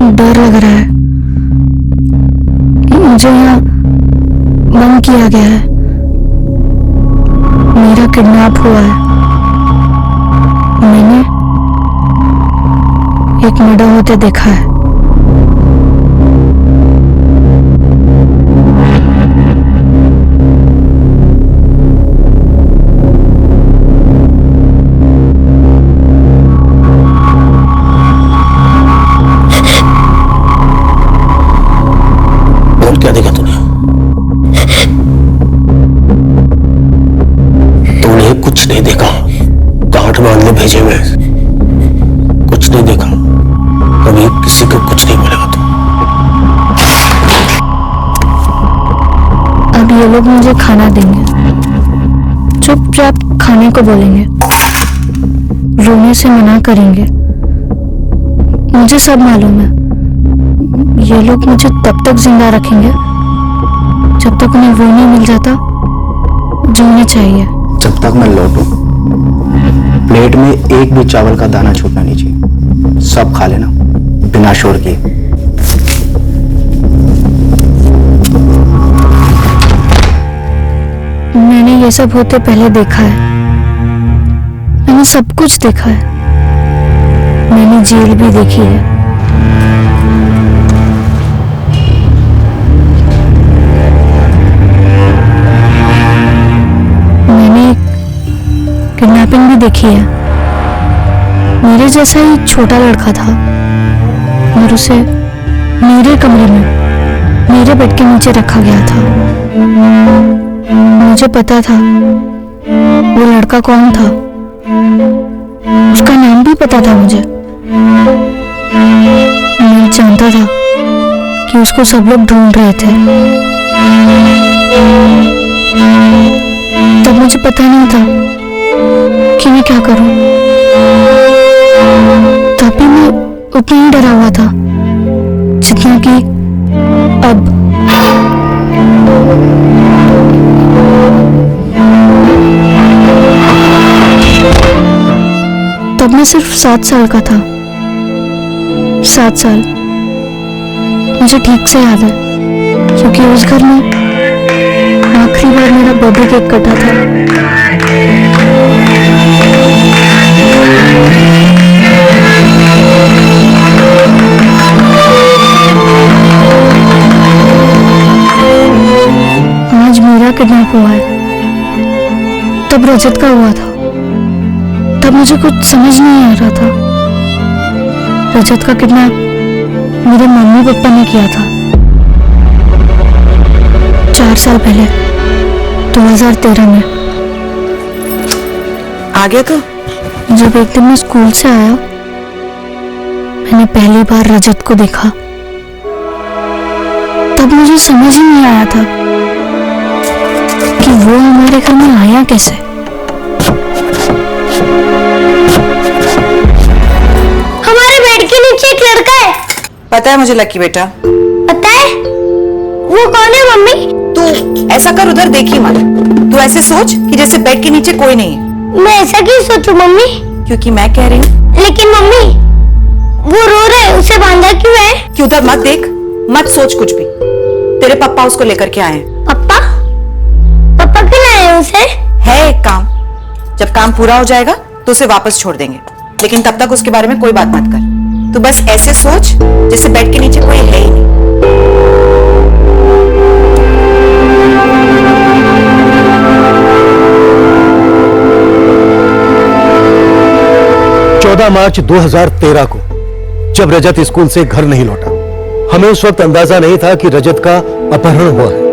डर लग रहा है। मुझे यहाँ बंद किया गया है। मेरा किडनैप हुआ है। मैंने एक मर्डर होते देखा है। क्या देखा तूने? तूने कुछ नहीं देखा। गांठ बांधने भेजे हुए कुछ नहीं देखा। कभी किसी को कुछ नहीं बोलेगा तू। अब ये लोग मुझे खाना देंगे। चुपचाप खाने को बोलेंगे, रोने से मना करेंगे। मुझे सब मालूम है। ये लोग मुझे तब तक जिंदा रखेंगे जब तक उन्हें वो नहीं मिल जाता जो उन्हें चाहिए। जब तक मैं लौटूं, प्लेट में एक भी चावल का दाना छूटना नहीं चाहिए। सब खा लेना बिना शोर किए। मैंने ये सब होते पहले देखा है। मैंने सब कुछ देखा है। मैंने जेल भी देखी है। किडनैपिंग भी देखी है। मेरे जैसा ही छोटा लड़का था और उसे मेरे कमरे में मेरे बेड के नीचे रखा गया था। मुझे पता था वो लड़का कौन था। उसका नाम भी पता था मुझे। मैं जानता था कि उसको सब लोग ढूंढ रहे थे। तब मुझे पता नहीं था कि मैं क्या करूं। तब भी मैं उतना ही डरा हुआ था जितना कि अब। तब मैं सिर्फ 7 साल का था। 7 साल मुझे ठीक से याद है, क्योंकि उस घर में आखिरी बार मेरा बर्थडे केक कटा था। आज मेरा किडनैप हुआ है। तब रजत का हुआ था। तब मुझे कुछ समझ नहीं आ रहा था। रजत का किडनैप मेरे मम्मी पापा ने किया था 4 साल पहले, 2013 में। आ गया तो? जब एक दिन मैं स्कूल से आया, मैंने पहली बार रजत को देखा। तब मुझे समझ ही नहीं आया था कि वो हमारे घर में आया कैसे। हमारे बेड के नीचे एक लड़का है। पता है मुझे लकी बेटा। पता है? वो कौन है मम्मी? तू ऐसा कर, उधर देखी मत। तू ऐसे सोच कि जैसे बेड के नीचे कोई नहीं है। मैं ऐसा क्यों सोचूं मम्मी? क्योंकि मैं कह रही हूँ। लेकिन मम्मी, वो रो रहा है, उसे बांधा क्यों है? कि उधर मत देख, मत सोच कुछ भी। तेरे पापा उसको लेकर के आए हैं। पापा? पापा क्यों लाए हैं उसे? है एक काम, जब काम पूरा हो जाएगा तो उसे वापस छोड़ देंगे, लेकिन तब तक उसके बारे में कोई बात मत कर। तू बस ऐसे सोच जैसे बेड के नीचे कोई है ही नहीं। 14 मार्च 2013 को जब रजत स्कूल से घर नहीं लौटा, हमें उस वक्त अंदाजा नहीं था कि रजत का अपहरण हुआ है।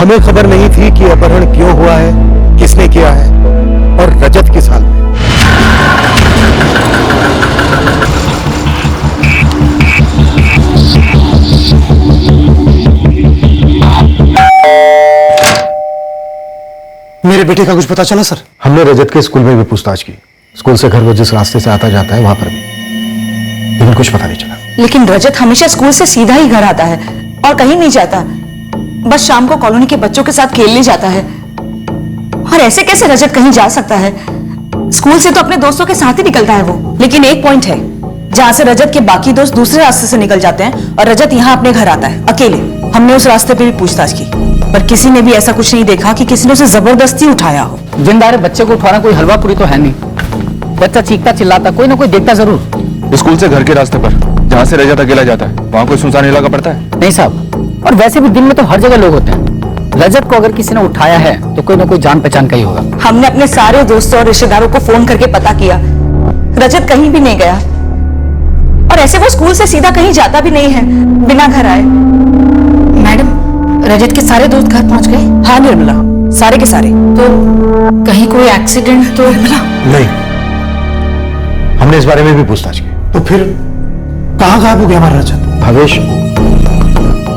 हमें खबर नहीं थी कि अपहरण क्यों हुआ है, किसने किया है और रजत किस हाल में। मेरे बेटे का कुछ पता चला सर? हमने रजत के स्कूल में भी पूछताछ की। स्कूल से घर वो जिस रास्ते से आता जाता है वहां पर भी, लेकिन कुछ पता नहीं चला। लेकिन रजत हमेशा स्कूल से सीधा ही घर आता है और कहीं नहीं जाता। बस शाम को कॉलोनी के बच्चों के साथ खेलने जाता है। और ऐसे कैसे रजत कहीं जा सकता है? स्कूल से तो अपने दोस्तों के साथ ही निकलता है वो। लेकिन एक पॉइंट है, जहाँ से रजत के बाकी दोस्त दूसरे रास्ते से निकल जाते हैं और रजत यहाँ अपने घर आता है अकेले। हमने उस रास्ते पे भी पूछताछ की, पर किसी ने भी ऐसा कुछ नहीं देखा कि किसी ने उसे जबरदस्ती उठाया हो। जिंदारे बच्चे को उठाना कोई हलवा पूरी तो है नहीं। बच्चा चीखता चिल्लाता, कोई ना कोई देखता जरूर। स्कूल से घर के रास्ते पर जहाँ से रजत अकेला जाता है, वहाँ कोई सुनसान इलाका पड़ता है? नहीं साहब, और वैसे भी दिन में तो हर जगह लोग होते हैं। रजत को अगर किसी ने उठाया है तो कोई ना कोई जान पहचान का ही होगा। हमने अपने सारे दोस्तों और रिश्तेदारों को फोन करके पता किया, रजत कहीं भी नहीं गया। और ऐसे वो स्कूल से सीधा कहीं जाता भी नहीं है बिना घर आए। मैडम, रजत के सारे दोस्त घर पहुंच गए? हाँ निर्मला, सारे के सारे। तो कहीं कोई एक्सीडेंट तो? नहीं, हमने इस बारे में भी पूछताछ की। तो फिर कहाँ गायब हो गया हमारा रजत? भावेश,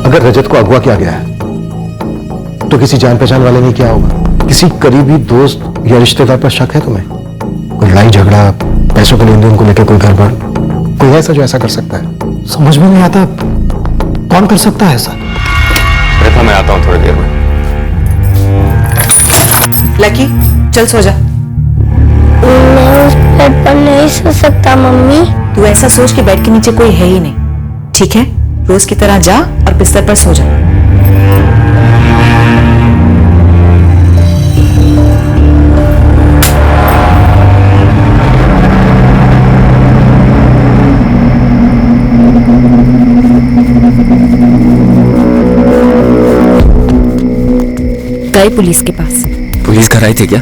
अगर रजत को अगवा किया गया है तो किसी जान पहचान वाले ने किया होगा। किसी करीबी दोस्त या रिश्तेदार पर शक है तुम्हें? कोई लड़ाई झगड़ा, पैसों के लेन देन को लेकर कोई गड़बड़, कोई ऐसा जो ऐसा कर सकता है? समझ में नहीं आता कौन कर सकता है ऐसा। रेखा, मैं आता हूँ थोड़ी देर में। लकी, चल सो जा। मैं उस बेड पर नहीं सो सकता मम्मी। तू ऐसा सोच कि बेड के नीचे कोई है ही नहीं, ठीक है? रोज की तरह जा और बिस्तर पर सो जा। गए पुलिस के पास। पुलिस घर आई थी क्या?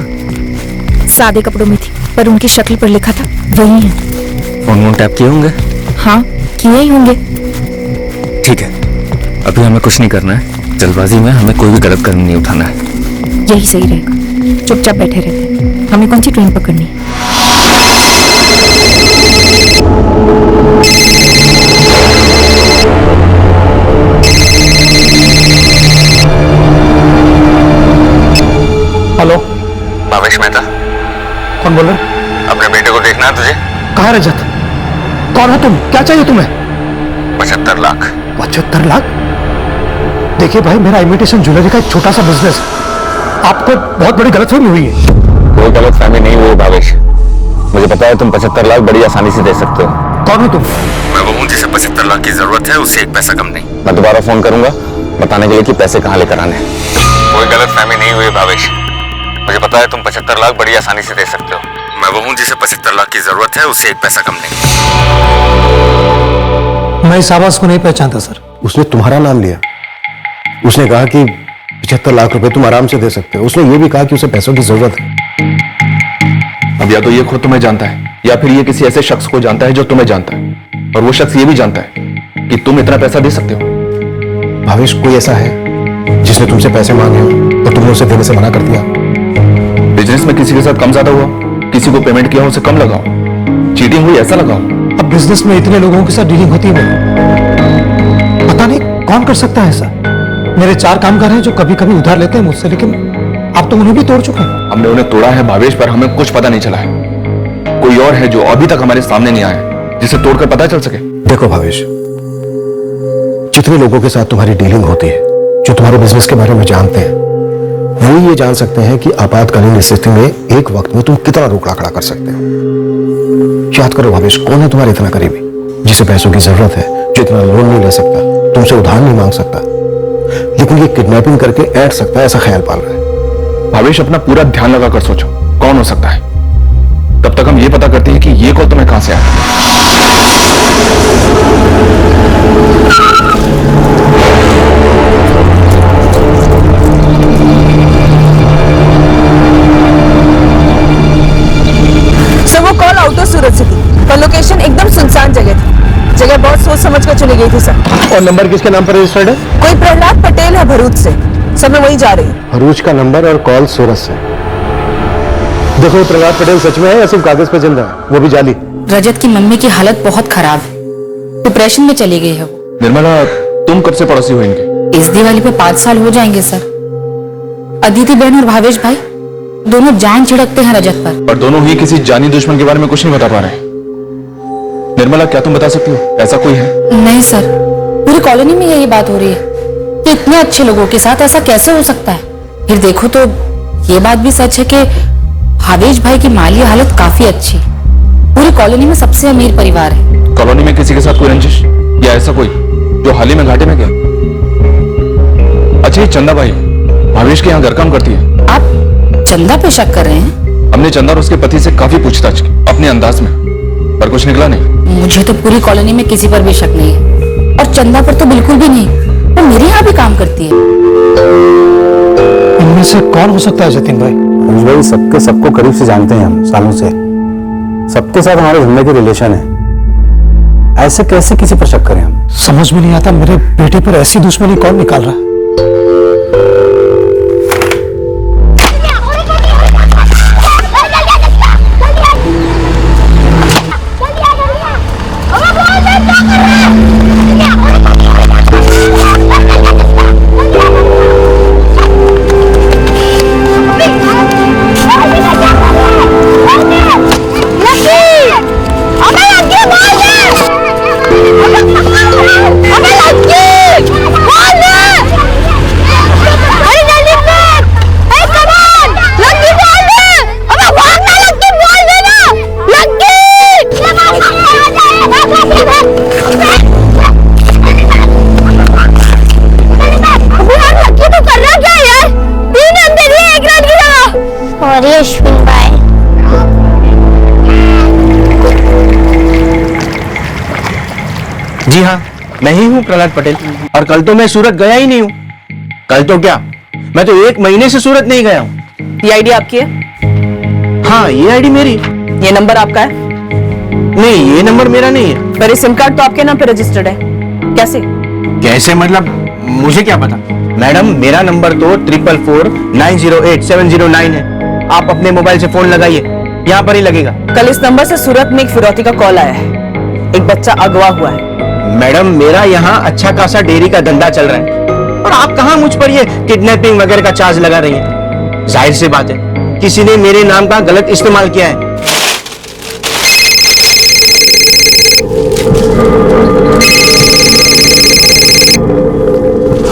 सादे कपड़ों में थी, पर उनकी शक्ल पर लिखा था वही है। फोन वोन टैप किए होंगे? हाँ, किए ही होंगे। ठीक है, अभी हमें कुछ नहीं करना है। जल्दबाजी में हमें कोई भी गलत कदम नहीं उठाना है। यही सही रहेगा, चुपचाप बैठे रहते। हमें कौन सी ट्रेन पकड़नी है? हेलो, भावेश मेहता। कौन बोल रहे? अपने बेटे को देखना है तुझे? कहाँ है रजत? कौन हो तुम? क्या चाहिए तुम्हें? 75 लाख। 75 लाख? देखिए भाई, मेरा इमिटेशन ज्वेलरी का एक छोटा सा बिजनेस, आपको बहुत बड़ी गलतफहमी हुई है। कोई गलत फहमी नहीं हुई भावेश, मुझे पता है तुम 75 लाख बड़ी आसानी से दे सकते हो। कौन हो तुम? मैं वो हूँ जिसे 75 लाख की जरूरत है, उससे एक पैसा कम नहीं। मैं दोबारा फोन करूंगा बताने के लिए कि पैसे कहाँ लेकर आने। कोई गलत फहमी नहीं हुई भावेश, मुझे पता है तुम 75 लाख बड़ी आसानी से दे सकते हो। मैं वो हूँ जिसे 75 लाख की जरूरत है, उससे एक पैसा कम नहीं। मैं इस आवाज को नहीं पहचानता सर। उसने तुम्हारा नाम लिया। उसने कहा कि 75 लाख रुपए तुम आराम से दे सकते हो। उसने ये भी कहा कि उसे पैसों की जरूरत है। अब या तो ये खुद तुम्हें जानता है या फिर ये किसी ऐसे शख्स को जानता है जो तुम्हें जानता है, और वो शख्स ये भी जानता है कि तुम इतना पैसा दे सकते हो। भावेश, कोई ऐसा है जिसने तुमसे पैसे मांगे हो और तुमने उसे देने से मना कर दिया? बिजनेस में किसी के साथ कम ज्यादा हुआ, किसी को पेमेंट किया उसे कम लगाओ, चीटिंग हुई ऐसा लगाओ। अब बिजनेस में इतने लोगों के साथ डीलिंग होती है, पता नहीं कौन कर सकता है ऐसा। मेरे 4 कामगार हैं जो कभी कभी उधार लेते हैं मुझसे, लेकिन अब तो उन्हें भी तोड़ चुके हैं। हमने उन्हें तोड़ा है भावेश, पर हमें कुछ पता नहीं चला है। कोई और है जो अभी तक हमारे सामने नहीं आया, जिसे तोड़कर पता चल सके। देखो भावेश, जितने लोगों के साथ तुम्हारी डीलिंग होती है, जो तुम्हारे बिजनेस के बारे में जानते हैं, वो ये जान सकते हैं कि आपातकालीन स्थिति में एक वक्त में तुम कितना रोकड़ा खड़ा कर सकते हो। याद करो भावेश, कौन है तुम्हारे इतना करीबी जिसे पैसों की जरूरत है, जो इतना लोन नहीं ले सकता, तुमसे उधार नहीं मांग सकता, लेकिन ये किडनैपिंग करके ऐड सकता है ऐसा ख्याल पाल रहा है। भावेश, अपना पूरा ध्यान लगाकर सोचो कौन हो सकता है। तब तक हम ये पता करते हैं कि ये कॉल तुम्हें कहां से आया। सर, वो कॉल आउट ऑफ सूरत से थी, पर लोकेशन एकदम सुनसान जगह थी। जगह बहुत सोच समझ कर चली गई थी सर। और नंबर किसके नाम पर रजिस्टर्ड है? कोई प्रहलाद पटेल है भरूच से। सब मैं वहीं जा रही हूँ। भरूच का नंबर और कॉल सूरत से। देखो, ये प्रहलाद पटेल सच में है या सिर्फ कागज पे चल रहा है, वो भी जाली? रजत की मम्मी की हालत बहुत खराब है, डिप्रेशन में चली गई है वो। निर्मला, तुम कब से पड़ोसी हो इनके? इस दिवाली पे 5 साल हो जाएंगे सर। अदिति बहन और भावेश भाई दोनों जान छिड़कते हैं रजत पर। और दोनों ही किसी जानी दुश्मन के बारे में कुछ नहीं बता पा रहे। निर्मला, क्या तुम बता सकती हो ऐसा कोई है? नहीं सर, पूरी कॉलोनी में यही बात हो रही है कि इतने अच्छे लोगों के साथ ऐसा कैसे हो सकता है। फिर देखो तो ये बात भी सच है कि भावेश भाई की माली हालत काफी अच्छी, पूरी कॉलोनी में सबसे अमीर परिवार है। कॉलोनी में किसी के साथ कोई रंजिश या ऐसा कोई जो हाल ही में घाटे में गया? अच्छा, ये चंदा भाई भावेश के यहाँ घर काम करती है। आप चंदा पे शक कर रहे हैं? हमने चंदा और उसके पति से काफी पूछताछ की अपने अंदाज में, पर कुछ निकला नहीं। मुझे तो पूरी कॉलोनी में किसी पर भी शक नहीं है, और चंदा पर तो बिल्कुल भी नहीं। वो मेरे यहाँ भी काम करती है। इनमें से कौन हो सकता है जतिन भाई? अनुज भाई, सबको करीब से जानते हैं हम सालों से। सबके साथ हमारे धंधे के रिलेशन है। ऐसे कैसे किसी पर शक करें हम? समझ में नहीं आता, मेरे बेटे पर ऐसी दुश्मनी कौन निकाल रहा है? और ये अश्विन भाई। जी हाँ, मैं ही हूँ प्रहलाद पटेल। और कल तो मैं सूरत गया ही नहीं हूँ। कल तो क्या, मैं तो 1 महीने से सूरत नहीं गया हूँ। ये आईडी आपकी है? हाँ, ये आईडी मेरी। ये नंबर आपका है? नहीं, ये नंबर मेरा नहीं है। पर ये सिम कार्ड तो आपके नाम पे रजिस्टर्ड है, कैसे? कैसे मतलब, मुझे क्या पता? मैडम, मेरा नंबर तो 4449087009 है। आप अपने मोबाइल से फोन लगाइए, यहाँ पर ही लगेगा। कल इस नंबर से सूरत में एक फिरौती का कॉल आया है। एक बच्चा अगवा हुआ है। मैडम, मेरा यहाँ अच्छा खासा डेयरी का धंधा चल रहा है, और आप कहाँ मुझ पर ये किडनैपिंग वगैरह का चार्ज लगा रही हैं? जाहिर सी बात है, किसी ने मेरे नाम का गलत इस्तेमाल किया है।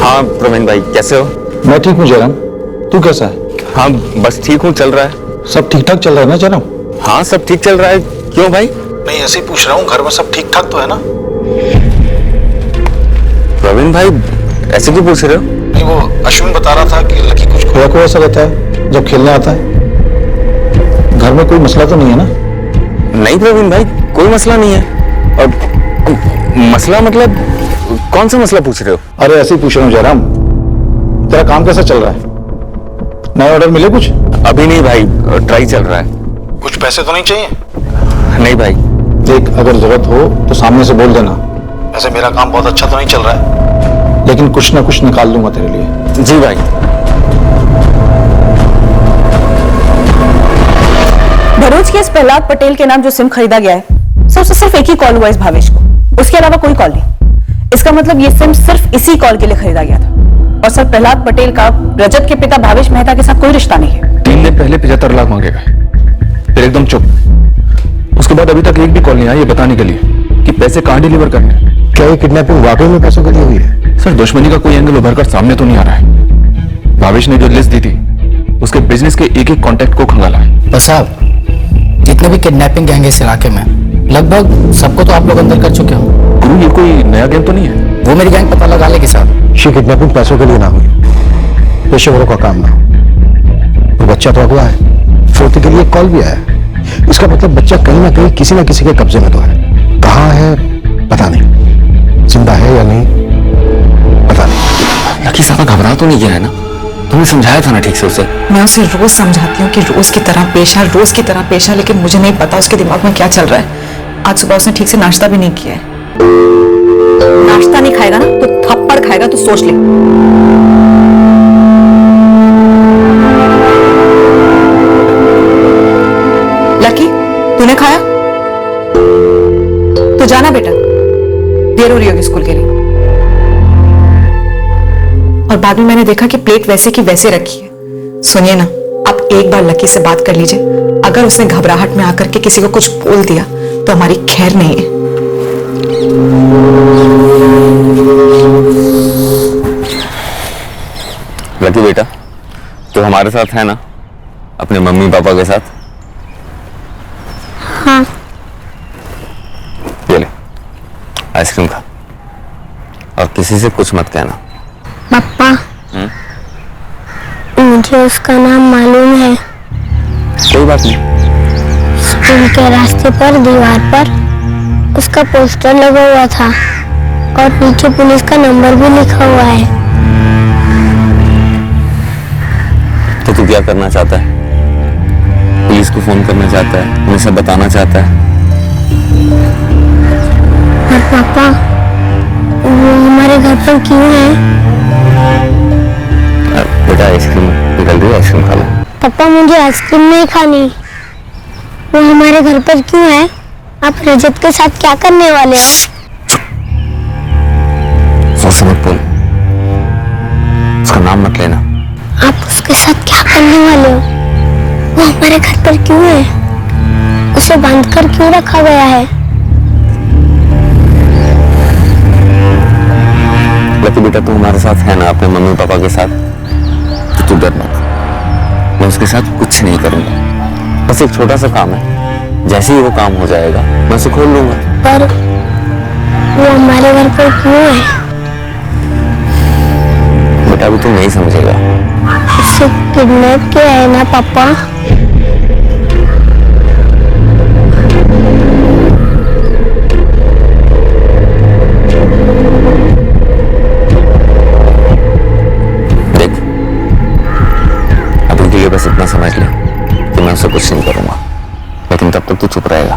हाँ प्रवीण भाई, कैसे हो? मैं ठीक हूँ जयराम, तू कैसा है? हाँ बस ठीक हूँ, चल रहा है। सब ठीक ठाक चल रहा है ना जयराम? हाँ सब ठीक चल रहा है। क्यों भाई? मैं ऐसे ही पूछ रहा हूँ, घर में सब ठीक ठाक तो है ना? प्रवीण भाई ऐसे क्यों पूछ रहे हो? नहीं, वो अश्विन बता रहा था कि लकी कुछ खोया खोया सा रहता है जब खेलने आता है। घर में कोई मसला तो नहीं है ना? नहीं प्रवीण भाई, कोई मसला नहीं है। और मसला मतलब कौन सा मसला पूछ रहे हो? अरे ऐसे ही पूछ रहा हूँ जयराम, तेरा काम कैसा चल रहा है? नए ऑर्डर मिले कुछ? अभी नहीं भाई, ट्राई चल रहा है। कुछ पैसे तो नहीं चाहिए? नहीं भाई। देख, अगर जरूरत हो तो सामने से बोल देना। वैसे मेरा काम बहुत अच्छा तो नहीं चल रहा है, लेकिन कुछ ना कुछ निकाल दूंगा तेरे लिए। जी भाई। भरूच के इस प्रहलाद पटेल के नाम जो सिम खरीदा गया है, सिर्फ एक ही कॉल हुआ इस भावेश को, उसके अलावा कोई कॉल नहीं। इसका मतलब ये सिम सिर्फ इसी कॉल के लिए खरीदा गया था। और सर, प्रहलाद पटेल का रजत के पिता भावेश मेहता के साथ कोई रिश्ता नहीं है। 3 दिन पहले 75 लाख मांगे गए, फिर एकदम चुप। उसके बाद अभी तक एक भी कॉल नहीं आई ये बताने के लिए कि पैसे कहाँ डिलीवर करने हैं। क्या ये किडनैपिंग वाकई में पैसों के लिए हुई है? सर, दुश्मनी का कोई एंगल उभर कर सामने तो नहीं आ रहा है। भावेश ने जो लिस्ट दी थी उसके बिजनेस के एक एक कॉन्टैक्ट को खंगाला है। बस साहब, जितने भी किडनैपिंग गैंग है इस इलाके में, लगभग सबको तो आप लोग अंदर कर चुके हो। गुरु, ये कोई नया गैंग तो नहीं है? वो मेरी गैंग पता लगा लेगी साहब। ये किडनैपिंग पैसों के लिए ना हुई, पेशेवरों का काम ना हो। वो बच्चा तो अगवा है, फिरौती के लिए कॉल भी आया। इसका मतलब बच्चा कहीं ना कहीं किसी ना किसी के कब्जे में तो है। कहाँ है पता नहीं, जिंदा है या नहीं पता नहीं। लकी साहब घबरा तो नहीं गया है ना? तुमने समझाया था ना ठीक से उसे? मैं उसे रोज समझाती हूँ कि रोज की तरह पेश आ, लेकिन मुझे नहीं पता उसके दिमाग में क्या चल रहा है। आज सुबह उसने ठीक से नाश्ता भी नहीं किया है। नाश्ता नहीं खाएगा ना तो थप्पड़ खाएगा, तो सोच ले। लकी, तूने खाया? तो जाना बेटा, देर हो रही होगी स्कूल के लिए। और बाद में मैंने देखा कि प्लेट वैसे की वैसे रखी है। सुनिए ना, आप एक बार लकी से बात कर लीजिए। अगर उसने घबराहट में आकर के किसी को कुछ बोल दिया तो हमारी खैर नहीं है। लकी बेटा, तो हमारे साथ है ना, अपने मम्मी पापा के साथ? हाँ। आइसक्रीम खा और किसी से कुछ मत कहना। पापा, मुझे उसका नाम मालूम है। कोई बात नहीं। स्कूल के रास्ते पर दीवार पर उसका पोस्टर लगा हुआ था और नीचे पुलिस का नंबर भी लिखा हुआ है। तो तू क्या करना चाहता है? पुलिस को फोन करना चाहता है? उन्हें सब बताना चाहता है? और पापा, वो हमारे घर पर क्यों है? बेटा आइसक्रीम निकल रही है, आइसक्रीम खा लो। पापा, मुझे आइसक्रीम नहीं खानी। वो हमारे घर पर क्यों है? आप रजत के साथ क्या करने वाले हो? जोर से मत बोल, उसका नाम मत लेना। आप उसके साथ क्या करने वाले हो? वो हमारे घर पर क्यों है? उसे बांधकर क्यों रखा गया है? लकी बेटा, तू हमारे साथ है ना, अपने मम्मी पापा के साथ, तो तू डर मत। मैं उसके साथ कुछ नहीं करूंगा। बस एक छोटा सा काम है, जैसे ही वो काम हो जाएगा मैं उसे खोल लूंगा। पर वो हमारे घर पर क्यों है? बेटा अभी तू नहीं समझेगा। उसे किडनैप किया है ना पापा? देख, अभी के लिए बस इतना समझ ले कि मैं उसे कुछ नहीं करूंगा, लेकिन तब तक तू चुप रहेगा।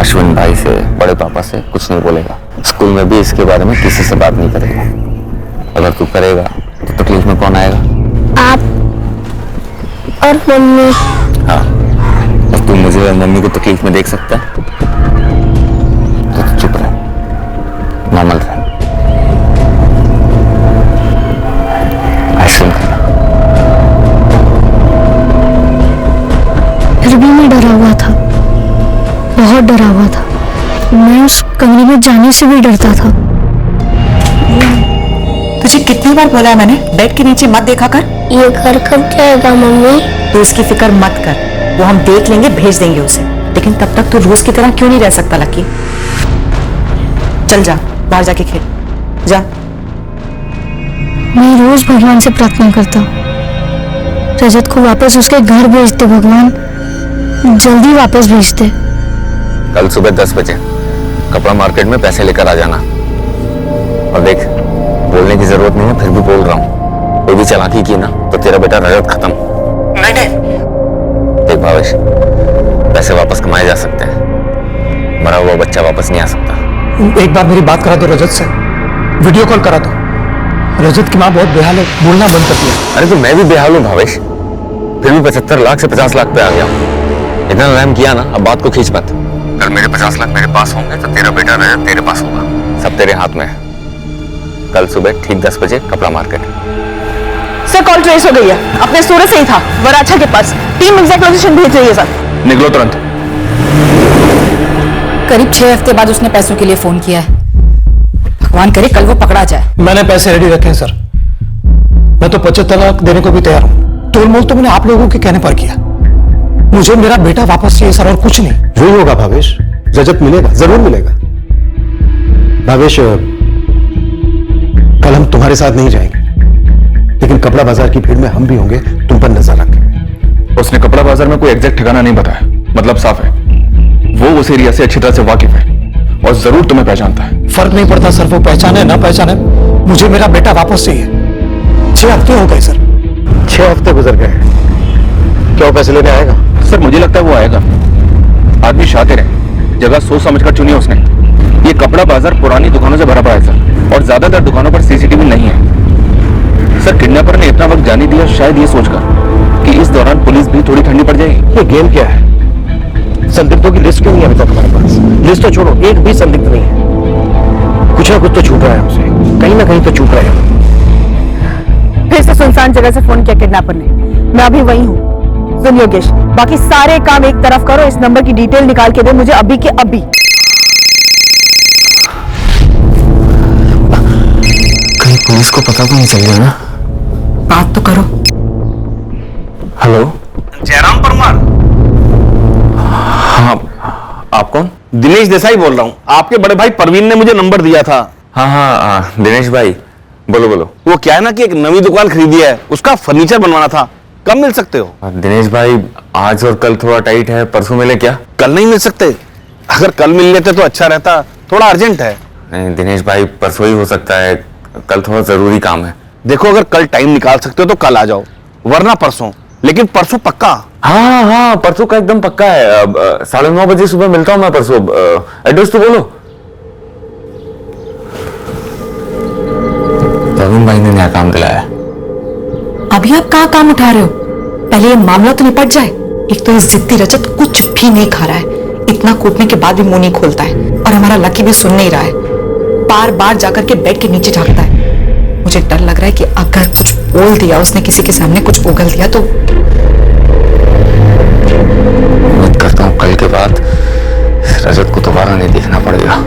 अश्विन भाई से, बड़े पापा से कुछ नहीं बोलेगा। स्कूल में भी इसके बारे में किसी से बात नहीं करेगा। अगर तू करेगा तो तकलीफ में कौन आएगा? आप और मम्मी। हाँ, और तू मुझे और मम्मी को तकलीफ में देख सकता है? तो तू चुप रह, नॉर्मल रह। आइसक्रीम खाना। फिर भी मैं डरा हुआ था, बहुत डरा हुआ था। मैं उस कमरे में जाने से भी डरता था। तुझे कितनी बार बोला है मैंने, बेड के नीचे मत देखा कर। ये घर कब जाएगा मम्मी? तो उसकी फिक्र मत कर, वो हम देख लेंगे, भेज देंगे उसे। लेकिन तब तक तू रोज की तरह क्यों नहीं रह सकता लकी? चल जा, बाहर जाके खेल जा। मैं रोज भगवान से प्रार्थना करता, रजत को वापस उसके घर भेज दे भगवान, जल्दी वापस भेज दे। कल सुबह 10 बजे कपड़ा मार्केट में पैसे लेकर आ जाना। और देख, बोलने की जरूरत नहीं है, फिर भी बोल रहा हूँ, कोई भी चालाकी की ना तो तेरा बेटा रजत खत्म। नहीं नहीं। देख भावेश, पैसे वापस कमाए जा सकते हैं, मरा हुआ बच्चा वापस नहीं आ सकता। एक बार मेरी बात करा दो रजत से, वीडियो कॉल करा दो। रजत की माँ बहुत बेहाल है, बोलना बंद कर दिया। अरे तो मैं भी बेहाल हूँ भावेश, फिर भी 75 लाख से 50 लाख पे आ गया। इतना रहम किया ना, अब बात को खींच मत। कल मेरे 50 लाख मेरे पास होंगे तो तेरा बेटा रजत तेरे पास होगा। सब तेरे हाथ में है। कल सुबह ठीक 10 बजे कपड़ा मार्केट। सर, कॉल ट्रेस हो गई है, अपने सूरज से ही था, वराछा के पास। टीम एग्जैक्ट लोकेशन भेज रही है सर। निकलो तुरंत। करीब 6 हफ्ते बाद उसने पैसों के लिए फोन किया है। भगवान करे कल वो पकड़ा जाए। मैंने पैसे रेडी रखे हैं सर, मैं तो 75 लाख देने को भी तैयार हूँ। तोलमोल तो मैंने आप लोगों के कहने पर किया। मुझे मेरा बेटा वापस चाहिए सर, और कुछ नहीं। वही होगा भावेश, रजत मिलेगा, जरूर मिलेगा। भावेश, कल हम तुम्हारे साथ नहीं जाएंगे, लेकिन कपड़ा बाजार की भीड़ में हम भी होंगे, तुम पर नजर रखेंगे। उसने कपड़ा बाजार में कोई एग्जैक्ट ठिकाना नहीं बताया, मतलब साफ है वो उस एरिया से अच्छी तरह से वाकिफ है और जरूर तुम्हें पहचानता है। फर्क नहीं पड़ता सर, वो पहचाने ना पहचाने, मुझे मेरा बेटा वापस चाहिए। 6 हफ्ते हो गए सर। 6 हफ्ते गुजर गए, क्या वो पैसे लेने आएगा? सर मुझे लगता है वो आएगा। आदमी शातिर है, जगह सोच समझ कर चुनी है उसने। ये कपड़ा बाजार पुरानी दुकानों से भरा पड़ा है सर, और ज्यादातर दुकानों पर सीसीटीवी नहीं है। सर किडनैपर ने इतना वक्त जाने दिया शायद ये सोचकर कि इस दौरान पुलिस भी थोड़ी ठंडी पड़ जाएगी। ये गेम क्या है? संदिग्धों की लिस्ट क्यों नहीं है अभी तक हमारे पास? लिस्ट तो छोड़ो, एक भी संदिग्ध नहीं है। कुछ ना कुछ तो छूट रहा है हमसे, कहीं ना कहीं तो छूट रहा है। फिर से सुनसान जगह से फोन किया किडनैपर ने। मैं अभी वही हूँ। सुन योगेश, बाकी सारे काम एक तरफ करो, इस नंबर की डिटेल निकाल के दे मुझे अभी के अभी। कहीं पुलिस को पता तो नहीं चल गया ना? बात तो करो। हेलो, जयराम परमार। हाँ, आप कौन? दिनेश देसाई बोल रहा हूँ। आपके बड़े भाई परवीन ने मुझे नंबर दिया था। हाँ दिनेश भाई, बोलो बोलो। वो क्या है ना कि एक नई दुकान खरीदी है, उसका फर्नीचर बनवाना था। कब मिल सकते हो? दिनेश भाई, आज और कल थोड़ा टाइट है, परसों मिले क्या? कल नहीं मिल सकते? अगर कल मिल लेते तो अच्छा रहता, थोड़ा अर्जेंट है। नहीं दिनेश भाई, परसों ही हो सकता है, कल थोड़ा जरूरी काम है। देखो, अगर कल टाइम निकाल सकते हो तो कल आ जाओ, वरना परसों। लेकिन परसों पक्का? हाँ, परसों का एकदम पक्का है। 9:30 बजे सुबह मिलता हूँ मैं परसों। एड्रेस तो बोलो। प्रवीण भाई ने नया काम दिलाया है। अभी आप कहाँ काम उठा रहे हो? पहले ये मामला तो निपट जाए। एक तो ये जिद्दी रजत कुछ भी नहीं खा रहा है, इतना कूटने के बाद भी मुंह नहीं खोलता है, और हमारा लकी भी सुन नहीं रहा है, बार बार जाकर के बेड के नीचे झांकता है। मुझे डर लग रहा है कि अगर कुछ बोल दिया उसने, किसी के सामने कुछ उगल दिया तो। उम्मीद करता हूँ कल के बाद रजत को दोबारा नहीं देखना पड़ेगा।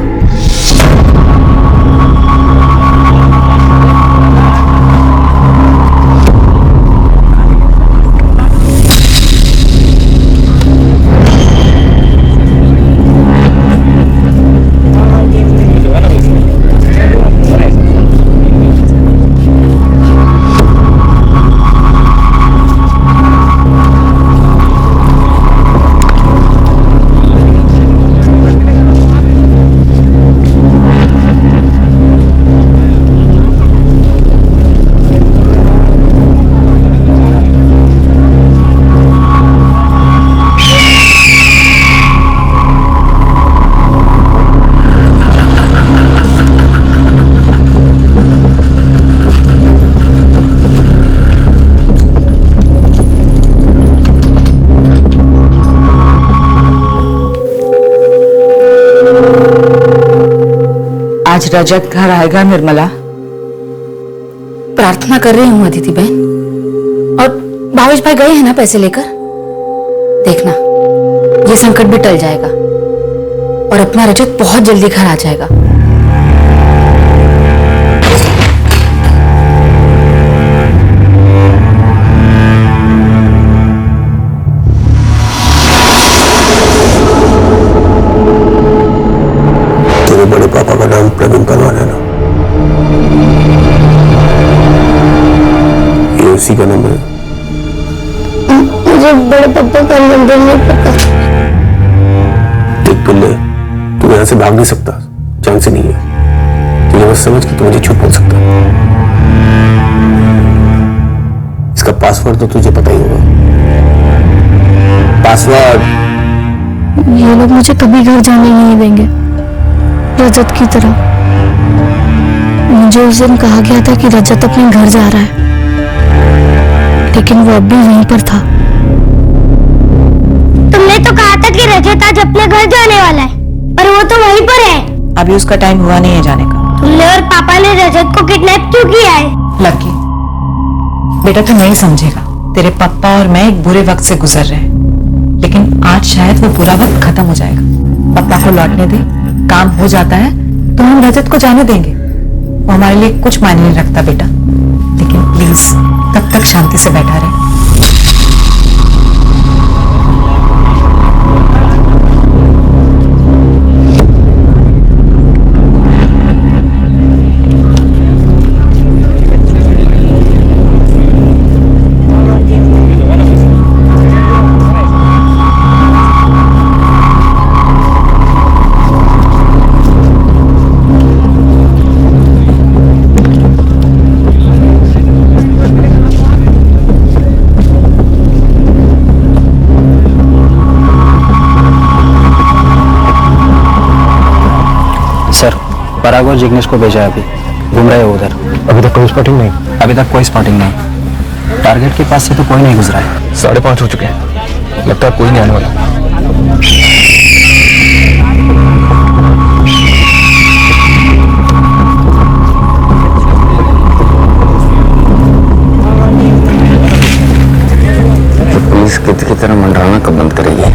आज रजत घर आएगा निर्मला? प्रार्थना कर रही हूँ अदिति बहन। और भावेश भाई गए हैं ना पैसे लेकर? देखना, ये संकट भी टल जाएगा और अपना रजत बहुत जल्दी घर आ जाएगा। बड़े पापा का नाम प्रवीण परवान है ना? ये उसी का नंबर है? मुझे बड़े पापा का नंबर नहीं पता। देख पिल्ले, तू यहाँ से भाग नहीं सकता, जान से नहीं है। तुझे बस समझ कि तू मुझे झूठ बोल सकता है। इसका पासवर्ड तो तुझे पता ही होगा। पासवर्ड। ये लोग मुझे कभी घर जाने नहीं देंगे, रजत की तरह। मुझे उस दिन कहा गया था कि रजत अपने घर जा रहा है, लेकिन वो अब भी वहीं पर था। तुमने तो कहा था कि रजत आज अपने घर जाने वाला है, पर वो तो वहीं पर है। अभी उसका टाइम हुआ नहीं है जाने का। तुमने और पापा ने रजत को किडनैप क्यों किया है? लकी, बेटा तू नहीं समझेगा। तेरे पापा और मैं एक बुरे वक्त से गुजर रहे हैं, लेकिन आज शायद वो बुरा वक्त खत्म हो जाएगा। पापा को लौटने दे, काम हो जाता है तो हम रजत को जाने देंगे। वो हमारे लिए कुछ मायने नहीं रखता बेटा, लेकिन प्लीज तब तक शांति से बैठा रहे। पराग और जिग्नेश को भेजा है, अभी घूम रहे हो उधर। अभी तक कोई स्पॉटिंग नहीं? अभी तक कोई स्पॉटिंग नहीं। टारगेट के पास से तो कोई नहीं गुजरा है। 5:30 हो चुके हैं, लगता है कोई नहीं आने वाला। तो पुलिस की तरह मंडराना कब बंद करेगी?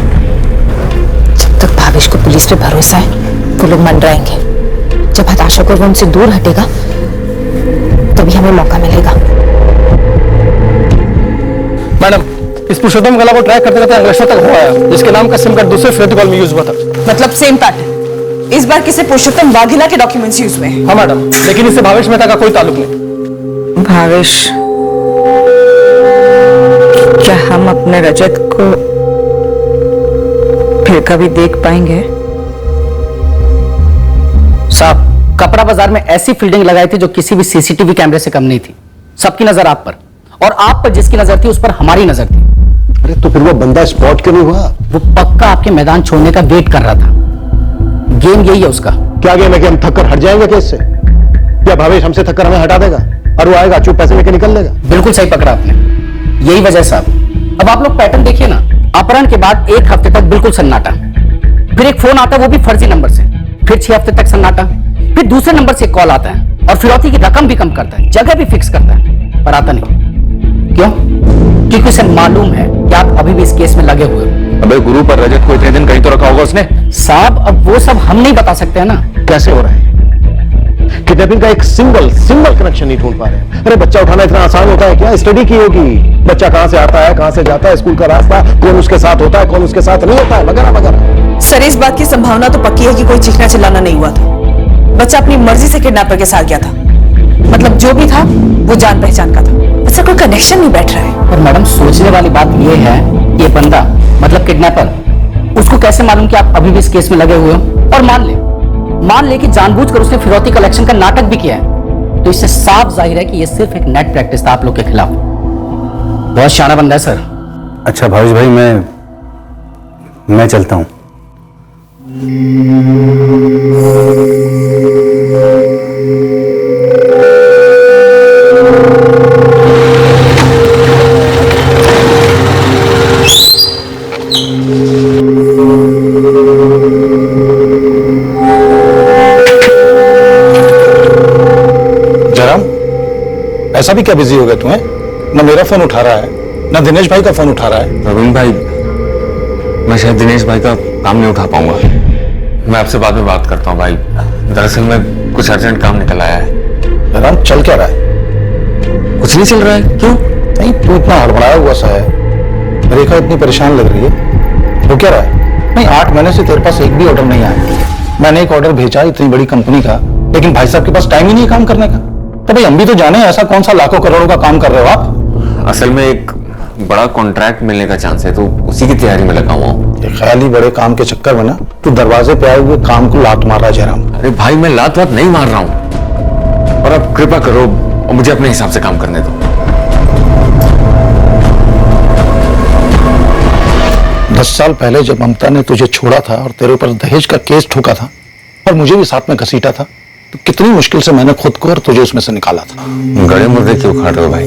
जब तक भावेश को पुलिस पे भरोसा है वो लोग मंडराएंगे। जब हताशा को उनसे दूर हटेगा तभी हमें मौका मिलेगा। मैडम, इस पुरुषोत्तम गला को ट्रैक करते करते अंग्रेजों तक हो आया, जिसके नाम का सिम कार्ड दूसरे फिरौती कॉल में यूज हुआ था। मतलब सेम पैटर्न। इस बार किसी पुरुषोत्तम वाघेला के डॉक्यूमेंट्स यूज हुए हैं। हाँ मैडम, लेकिन इससे भावेश मेहता का कोई ताल्लुक नहीं। भावेश, क्या हम अपने रजत को फिर कभी देख पाएंगे? साहब, कपड़ा बाजार में ऐसी फील्डिंग लगाई थी जो किसी भी सीसीटीवी कैमरे से कम नहीं थी। सबकी नजर आप पर, और आप पर जिसकी नजर थी उस पर हमारी नजर थी। अरे तो फिर वो बंदा स्पॉट क्यों नहीं हुआ? वो पक्का आपके मैदान छोड़ने का वेट कर रहा था। गेम यही है उसका। क्या गेम है कि हम थक कर हट जाएंगे केस से? क्या भावेश हमसे थक कर हमें हटा देगा और वो आएगा चुप पैसे लेके निकल लेगा? बिल्कुल सही पकड़ा आपने, यही वजह साहब। अब आप लोग पैटर्न देखिए ना, अपहरण के बाद 1 हफ्ते तक बिल्कुल सन्नाटा, फिर एक फोन आता है वो भी फर्जी नंबर से, फिर 6 हफ्ते तक सन्नाटा, फिर दूसरे नंबर से कॉल आता है और फिरौती की रकम भी कम करता है, जगह भी फिक्स करता है, पर आता नहीं। क्यों? क्योंकि उसे मालूम है कि आप अभी भी इस केस में लगे हुए हो। अबे गुरु, पर रजत को इतने दिन कहीं तो रखा होगा उसने। साहब, अब वो सब हम नहीं बता सकते हैं ना। कैसे हो रहा है? किडनैपिंग का एक सिंगल कनेक्शन नहीं ढूंढ पा रहे हैं। अरे बच्चा उठाना इतना आसान होता है क्या? स्टडी की होगी, बच्चा कहां से आता है, कहां से जाता है, स्कूल का रास्ता, कौन उसके साथ होता है, कौन उसके साथ नहीं होता है, वगैरह वगैरह। सर, इस बात की संभावना तो पक्की है कि कोई चीखना चिल्लाना नहीं हुआ था। बच्चा अपनी मर्जी से किडनैपर के साथ गया था। मतलब जो भी था वो जान पहचान का था। अच्छा, कोई कनेक्शन नहीं बैठ रहा है। और मैडम, सोचने वाली बात यह है, ये बंदा मतलब किडनैपर, उसको कैसे मालूम कि आप अभी भी इस केस में लगे हुए हो? और मान ले कि जानबूझकर उसने फिरौती कलेक्शन का नाटक भी किया है, तो इससे साफ जाहिर है कि यह सिर्फ एक नेट प्रैक्टिस था आप लोग के खिलाफ। बहुत शाना बंदा है सर। अच्छा भावेश भाई, मैं चलता हूं। ऐसा भी क्या बिजी हो गया तुम्हें? ना मेरा फोन उठा रहा है, ना दिनेश भाई का फोन उठा रहा है। प्रवीण भाई, मैं शायद दिनेश भाई का काम नहीं उठा पाऊंगा। मैं आपसे बाद में बात करता हूँ भाई। दरअसल मैं कुछ अर्जेंट काम निकल आया है। राम, चल क्या रहा है? कुछ नहीं चल रहा है। क्यों? नहीं, तू इतना हड़बड़ाया हुआ सा है, रेखा इतनी परेशान लग रही है, तो क्या रहा है? नहीं, 8 महीने से तेरे पास एक भी ऑर्डर नहीं आया। मैंने एक ऑर्डर भेजा इतनी बड़ी कंपनी का, लेकिन भाई साहब के पास टाइम ही नहीं काम करने का। तो भाई हम भी तो जाने ऐसा कौन सा लाखों करोड़ों का काम कर रहे हो आप? असल में एक बड़ा कॉन्ट्रैक्ट मिलने का चांस है, तो उसी की तैयारी में लगा हुआ हूँ। ख्याली बड़े काम के चक्कर में ना तू दरवाजे पे आए हुए काम को लात मार रहा है जयराम। अरे भाई, मैं लात वात नहीं मार रहा हूँ, और अब कृपा करो और मुझे अपने हिसाब से काम करने दो। 10 साल पहले जब ममता ने तुझे छोड़ा था और तेरे ऊपर दहेज का केस ठोका था और मुझे भी साथ में घसीटा था, तो कितनी मुश्किल से मैंने खुद को और तुझे उसमें से निकाला था। गड़े मुर्दे क्यों उखाड़ रहे हो भाई?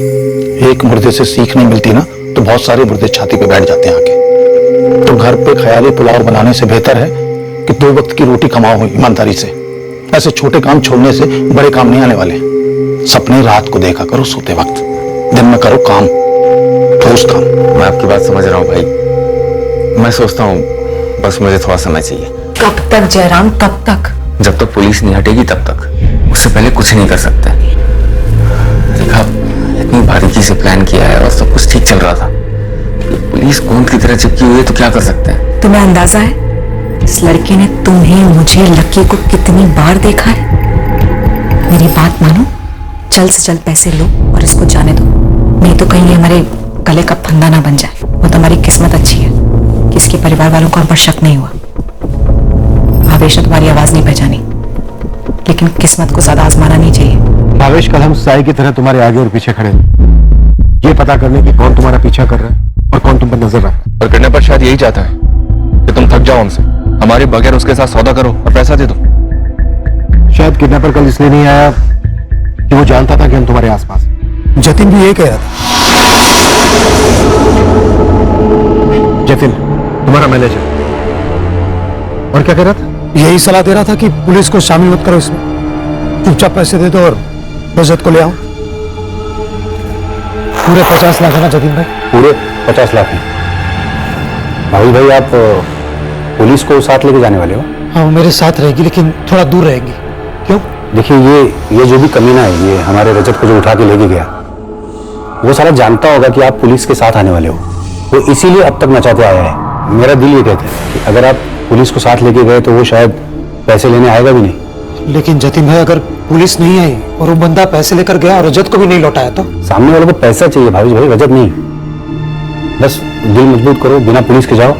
एक मुर्दे से सीख नहीं मिलती ना, तो बहुत सारे मुर्दे छाती पे बैठ जाते हैं आके। तो घर पे ख्याली पुलाव बनाने से बेहतर है कि 2 वक्त की रोटी कमाओ ईमानदारी से। ऐसे छोटे काम छोड़ने से बड़े काम नहीं आने वाले। सपने रात को देखा करो सोते वक्त, दिन में करो काम, ठोस काम। मैं आपकी बात समझ रहा हूँ भाई, मैं सोचता हूँ, बस मुझे थोड़ा समय चाहिए। कब तक जयराम, कब तक? जब तक पुलिस नहीं हटेगी तब तक। उससे पहले कुछ नहीं कर सकते। देखा, इतनी बारीकी से प्लान किया है और सब कुछ ठीक चल रहा था। ये पुलिस गोंद की तरह चिपकी हुई है, तो क्या कर सकते हैं? तुम्हें अंदाजा है इस लड़के ने तुम्हें, मुझे, लक्की को कितनी बार देखा है? मेरी बात मानो, जल्द से जल्द पैसे लो और इसको जाने दो, नहीं तो कहीं ये हमारे गले का फंदा ना बन जाए। वो तो हमारी किस्मत अच्छी है कि इसके परिवार वालों को हम पर शक नहीं हुआ। भावेश ने तुम्हारी आवाज नहीं पहचानी, लेकिन किस्मत को ज्यादा आजमाना नहीं चाहिए। भावेश, कल हम साई की तरह तुम्हारे आगे और पीछे खड़े हैं, ये पता करने की कौन तुम्हारा पीछा कर रहा है और कौन तुम पर नजर रख रहा है। और किडनैपर शायद यही चाहता है कि तुम थक जाओ हमसे, हमारे बगैर उसके साथ सौदा करो और पैसा दे दो। शायद किडनैपर कल इसलिए नहीं आया कि वो जानता था कि हम तुम्हारे आसपास हैं। जतिन भी यही कह रहा था। जतिन, तुम्हारा मैनेजर, और क्या कह रहा था? यही सलाह दे रहा था कि पुलिस को शामिल मत करो इसमें, चुपचाप पैसे दे दो और रजत को ले आओ। पूरे 50 लाख है ना जतिन भाई? पूरे 50 लाख हैं। भावेश भाई, आप पुलिस को साथ लेके जाने वाले हो? हाँ, वो मेरे साथ रहेगी, लेकिन थोड़ा दूर रहेगी। क्यों? देखिए, ये जो भी कमीना है, ये हमारे रजत को जो उठा के लेके गया, वो सारा जानता होगा कि आप पुलिस के साथ आने वाले हो, वो इसीलिए अब तक नचाते आया है। मेरा दिल ये कहता है कि अगर आप पुलिस को साथ लेके गए तो वो शायद पैसे लेने आएगा भी नहीं। लेकिन जतिन भाई, अगर पुलिस नहीं आई और वो बंदा पैसे लेकर गया और रजत को भी नहीं लौटाया तो? सामने वालों को पैसा चाहिए भावेश भाई, रजत नहीं। बस दिल मजबूत करो, बिना पुलिस के जाओ,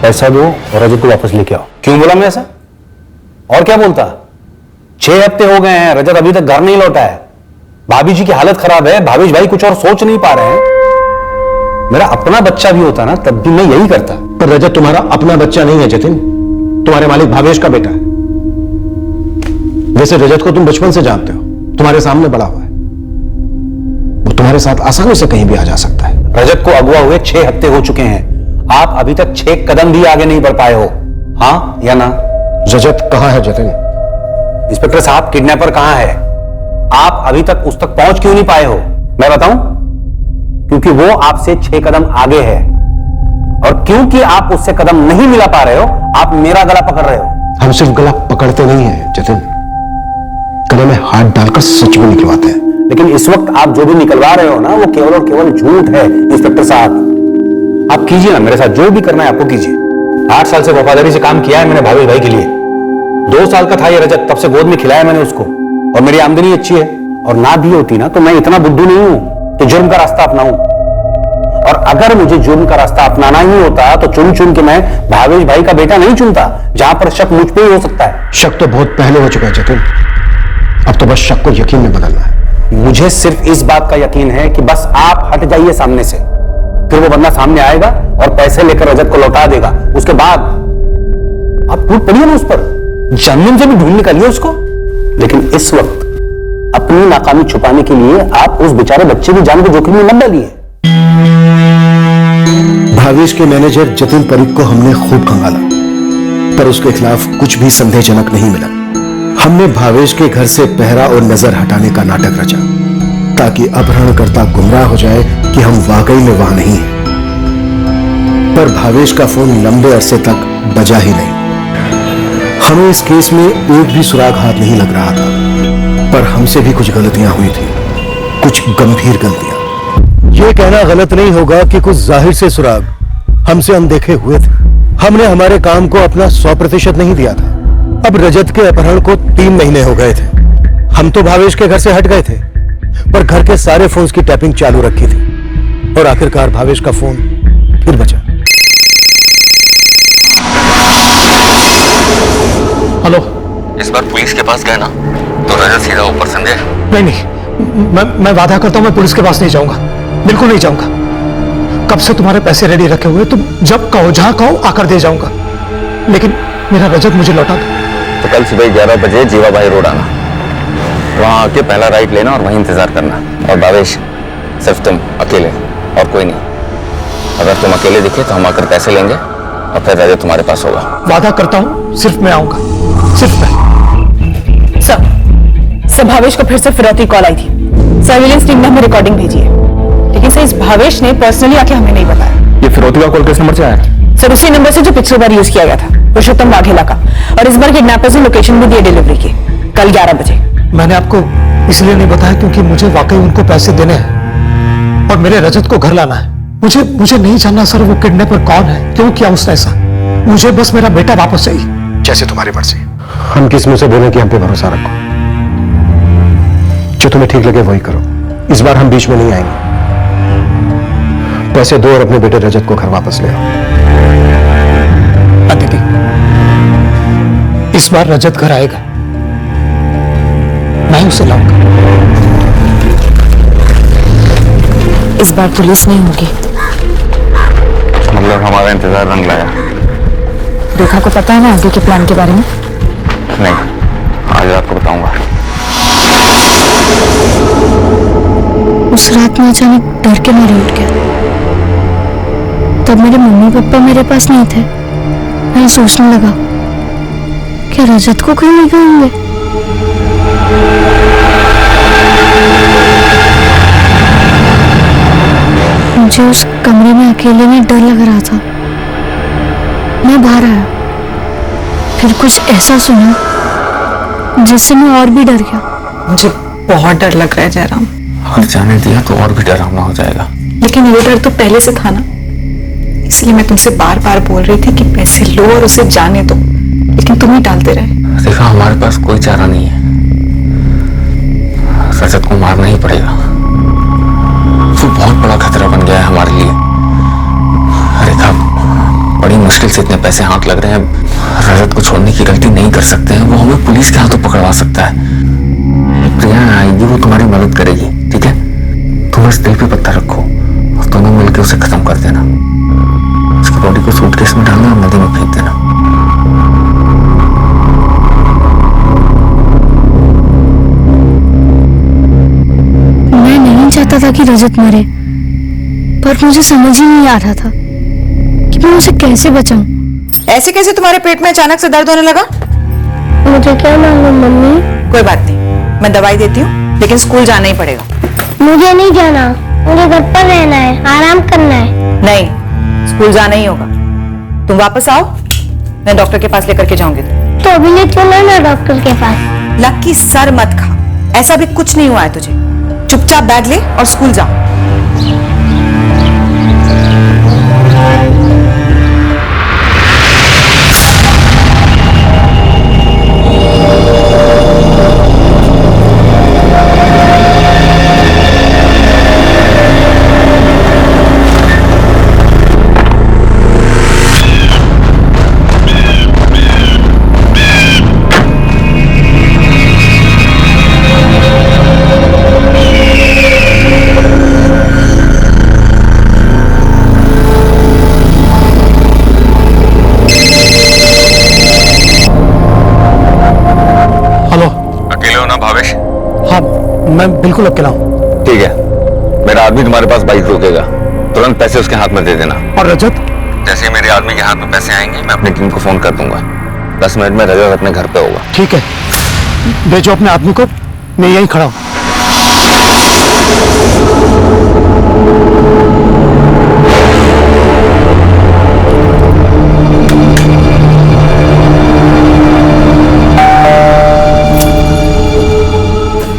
पैसा दो और रजत को वापस लेके आओ। क्यों बोला मैं ऐसा? और क्या बोलता? 6 हफ्ते हो गए हैं, रजत अभी तक घर नहीं लौटा है। भाभी जी की हालत खराब है, भावेश भाई कुछ और सोच नहीं पा रहे हैं। मेरा अपना बच्चा भी होता ना तब भी मैं यही करता। पर रजत तुम्हारा अपना बच्चा नहीं है जतिन, तुम्हारे मालिक भावेश का बेटा है। वैसे रजत को तुम बचपन से जानते हो, तुम्हारे सामने बड़ा हुआ है, वो तुम्हारे साथ आसानी से कहीं भी आ जा सकता है। रजत को अगवा हुए 6 हफ्ते हो चुके हैं, आप अभी तक 6 कदम भी आगे नहीं बढ़ पाए हो। हाँ या ना? रजत कहां है जतिन? इंस्पेक्टर साहब, किडनैपर कहां है? आप अभी तक उस तक पहुंच क्यों नहीं पाए हो? मैं बताऊं? क्योंकि वो आपसे 6 कदम आगे है, और क्योंकि आप उससे कदम नहीं मिला पा रहे हो, आप मेरा गला पकड़ रहे हो। हम सिर्फ गला पकड़ते नहीं है जतिन, गले में हाथ डालकर सच में निकलवाते हैं। लेकिन इस वक्त आप जो भी निकलवा रहे हो ना, वो केवल और केवल झूठ है। इंस्पेक्टर साहब, आप कीजिए ना मेरे साथ, जो भी करना है आपको कीजिए। 8 साल से वफादारी से काम किया है मैंने भावेश भाई के लिए। 2 साल का था ये रजत, तब से गोद में खिलाया मैंने उसको, और मेरी आमदनी अच्छी है। और ना भी होती ना तो मैं इतना बुद्धू नहीं हूं तो जुर्म का रास्ता अपनाऊं। और अगर मुझे जुर्म का रास्ता अपनाना ही होता तो चुन चुन के मैं भावेश भाई का बेटा नहीं चुनता, जहां पर शक मुझ पे ही हो सकता है। शक तो बहुत पहले हो चुका है जतिन, अब तो बस शक को यकीन में बदलना है। मुझे सिर्फ इस बात का यकीन है कि बस आप हट जाइए सामने से, फिर वो बंदा सामने आएगा और पैसे लेकर रजत को लौटा देगा। उसके बाद आप टूट पड़िए ना उस पर, जमीन से भी ढूंढ निकालिए उसको। लेकिन इस वक्त अपनी नाकामी छुपाने के लिए आप उस बेचारे बच्चे की जान को जोखिम में मत डालिए। भावेश के मैनेजर जतिन परीख को हमने खूब खंगाला, पर उसके खिलाफ कुछ भी संदेहजनक नहीं मिला। हमने भावेश के घर से पहरा और नजर हटाने का नाटक रचा, ताकि अपहरणकर्ता गुमराह हो जाए कि हम वाकई में वहां नहीं हैं। पर भावेश का फोन लंबे अरसे तक बजा ही नहीं। हमें इस केस में एक भी सुराग हाथ नहीं लग रहा था, पर हमसे भी कुछ गलतियां हुई थी, कुछ गंभीर गलतियां। यह कहना गलत नहीं होगा कि कुछ जाहिर से सुराग हमसे अनदेखे हुए थे। हमने हमारे काम को अपना 100% नहीं दिया था। अब रजत के अपहरण को 3 महीने हो गए थे। हम तो भावेश के घर से हट गए थे, पर घर के सारे फोन्स की टैपिंग चालू रखी थी, और आखिरकार भावेश का फोन फिर बचा। हेलो, इस बार पुलिस के पास गए ना तो रजत सीधा ऊपर संजय। नहीं, मैं वादा करता हूं मैं पुलिस के पास नहीं जाऊंगा, बिल्कुल नहीं जाऊंगा। कब से तुम्हारे पैसे रेडी रखे हुए, तुम जब कहो जहां कहो आकर दे जाऊंगा, लेकिन मेरा रजत मुझे लौटा दो। तो कल सुबह 11 बजे जीवा भाई रोड आना, वहां आके पहला राइट लेना और वहीं इंतजार करना। और भावेश, सिर्फ तुम अकेले और कोई नहीं। अगर तुम अकेले दिखे तो हम आकर पैसे लेंगे और फिर रजत तुम्हारे पास होगा। वादा करता हूं सिर्फ मैं आऊंगा, सिर्फ मैं। सर भावेश को फिर से फिरौती कॉल आई थी। सर्विलेंस टीम ने हमें रिकॉर्डिंग भेजी है, लेकिन सर इस भावेश ने पर्सनली आके हमें नहीं बताया। ये फिरौती का कॉल किस नंबर से आया? सर उसी नंबर से जो पिछली बार यूज किया गया था, पुरुषोत्तम वाघेला का। और इस बार किडनैपर्स ने लोकेशन भी दी डिलीवरी की, कल 11 बजे। मैंने आपको इसलिए नहीं बताया क्योंकि मुझे वाकई उनको पैसे देने हैं और मेरे रजत को घर लाना है। मुझे नहीं जानना सर वो किडनैपर कौन है, क्यों किया उसने ऐसा। मुझे बस मेरा बेटा वापस चाहिए। जैसे तुम्हारी मर्जी। हम किस मुंह से बोले कि हम पे भरोसा रखो? जो तुम्हें ठीक लगे वही करो। इस बार हम बीच में नहीं आएंगे। पैसे दो और अपने बेटे रजत को घर वापस ले आओ। अदिति, इस बार रजत घर आएगा, मैं उसे लाऊंगा। इस बार पुलिस नहीं होगी। मतलब हमारा इंतजार रंग लाया। रेखा को पता है ना आगे के प्लान के बारे में? नहीं, आज आपको बताऊंगा। उस रात में अचानक डर के मारे उठ गया। तब मेरे मम्मी पापा मेरे पास नहीं थे। मैं सोचने लगा क्या रजत को कहीं ले गए होंगे। मुझे उस कमरे में अकेले में डर लग रहा था। मैं बाहर आया, फिर कुछ ऐसा सुना जिससे मैं और भी डर गया। मुझे बहुत डर लग रहा है जयराम। और जाने दिया तो और भी डरावना हो जाएगा। लेकिन ये डर तो पहले से था ना, इसलिए मैं तुमसे बार बार बोल रही थी कि पैसे लो और उसे जाने दो, लेकिन तुम ही टालते रहे। देखा, हमारे पास कोई चारा नहीं है, रजत को मारना ही पड़ेगा। वो बहुत बड़ा खतरा बन गया है हमारे लिए। रेखा, बड़ी मुश्किल से इतने पैसे हाथ लग रहे हैं। रजत को छोड़ने की गलती नहीं कर सकते हैं, वो हमें पुलिस के हाथों पकड़वा सकता है। प्रिया आएगी, वो तुम्हारी मदद करेगी, ठीक है? तुम बस दिल पे पत्थर रखो और दोनों मिलकर उसे खत्म कर देना। उसकी बॉडी को सूटकेस में डालना और नदी में फेंक देना। मैं नहीं चाहता था कि रजत मरे, पर मुझे समझ ही नहीं आ रहा था कि मैं उसे कैसे बचाऊं। ऐसे कैसे तुम्हारे पेट में अचानक से दर्द होने लगा? मुझे क्या मालूम मम्मी। कोई बात नहीं, मैं दवाई देती हूँ, लेकिन स्कूल जाना ही पड़ेगा। मुझे नहीं जाना, मुझे घर पर रहना है, आराम करना है। नहीं, स्कूल जाना ही होगा। तुम वापस आओ, मैं डॉक्टर के पास लेकर के जाऊंगी। तो अभी ले चलो ना डॉक्टर के पास। लकी, सर मत खा, ऐसा भी कुछ नहीं हुआ है तुझे। चुपचाप बैग ले और स्कूल जाओ। मैं बिल्कुल अकेला हूँ। ठीक है, मेरा आदमी तुम्हारे पास बाइक रोकेगा, तुरंत पैसे उसके हाथ में दे देना। और रजत? जैसे ही मेरे आदमी के हाथ में पैसे आएंगे, मैं अपनी टीम को फोन कर दूंगा। 10 मिनट में रजत अपने घर पे होगा। ठीक है, भेजो अपने आदमी को, मैं यहीं खड़ा हूँ।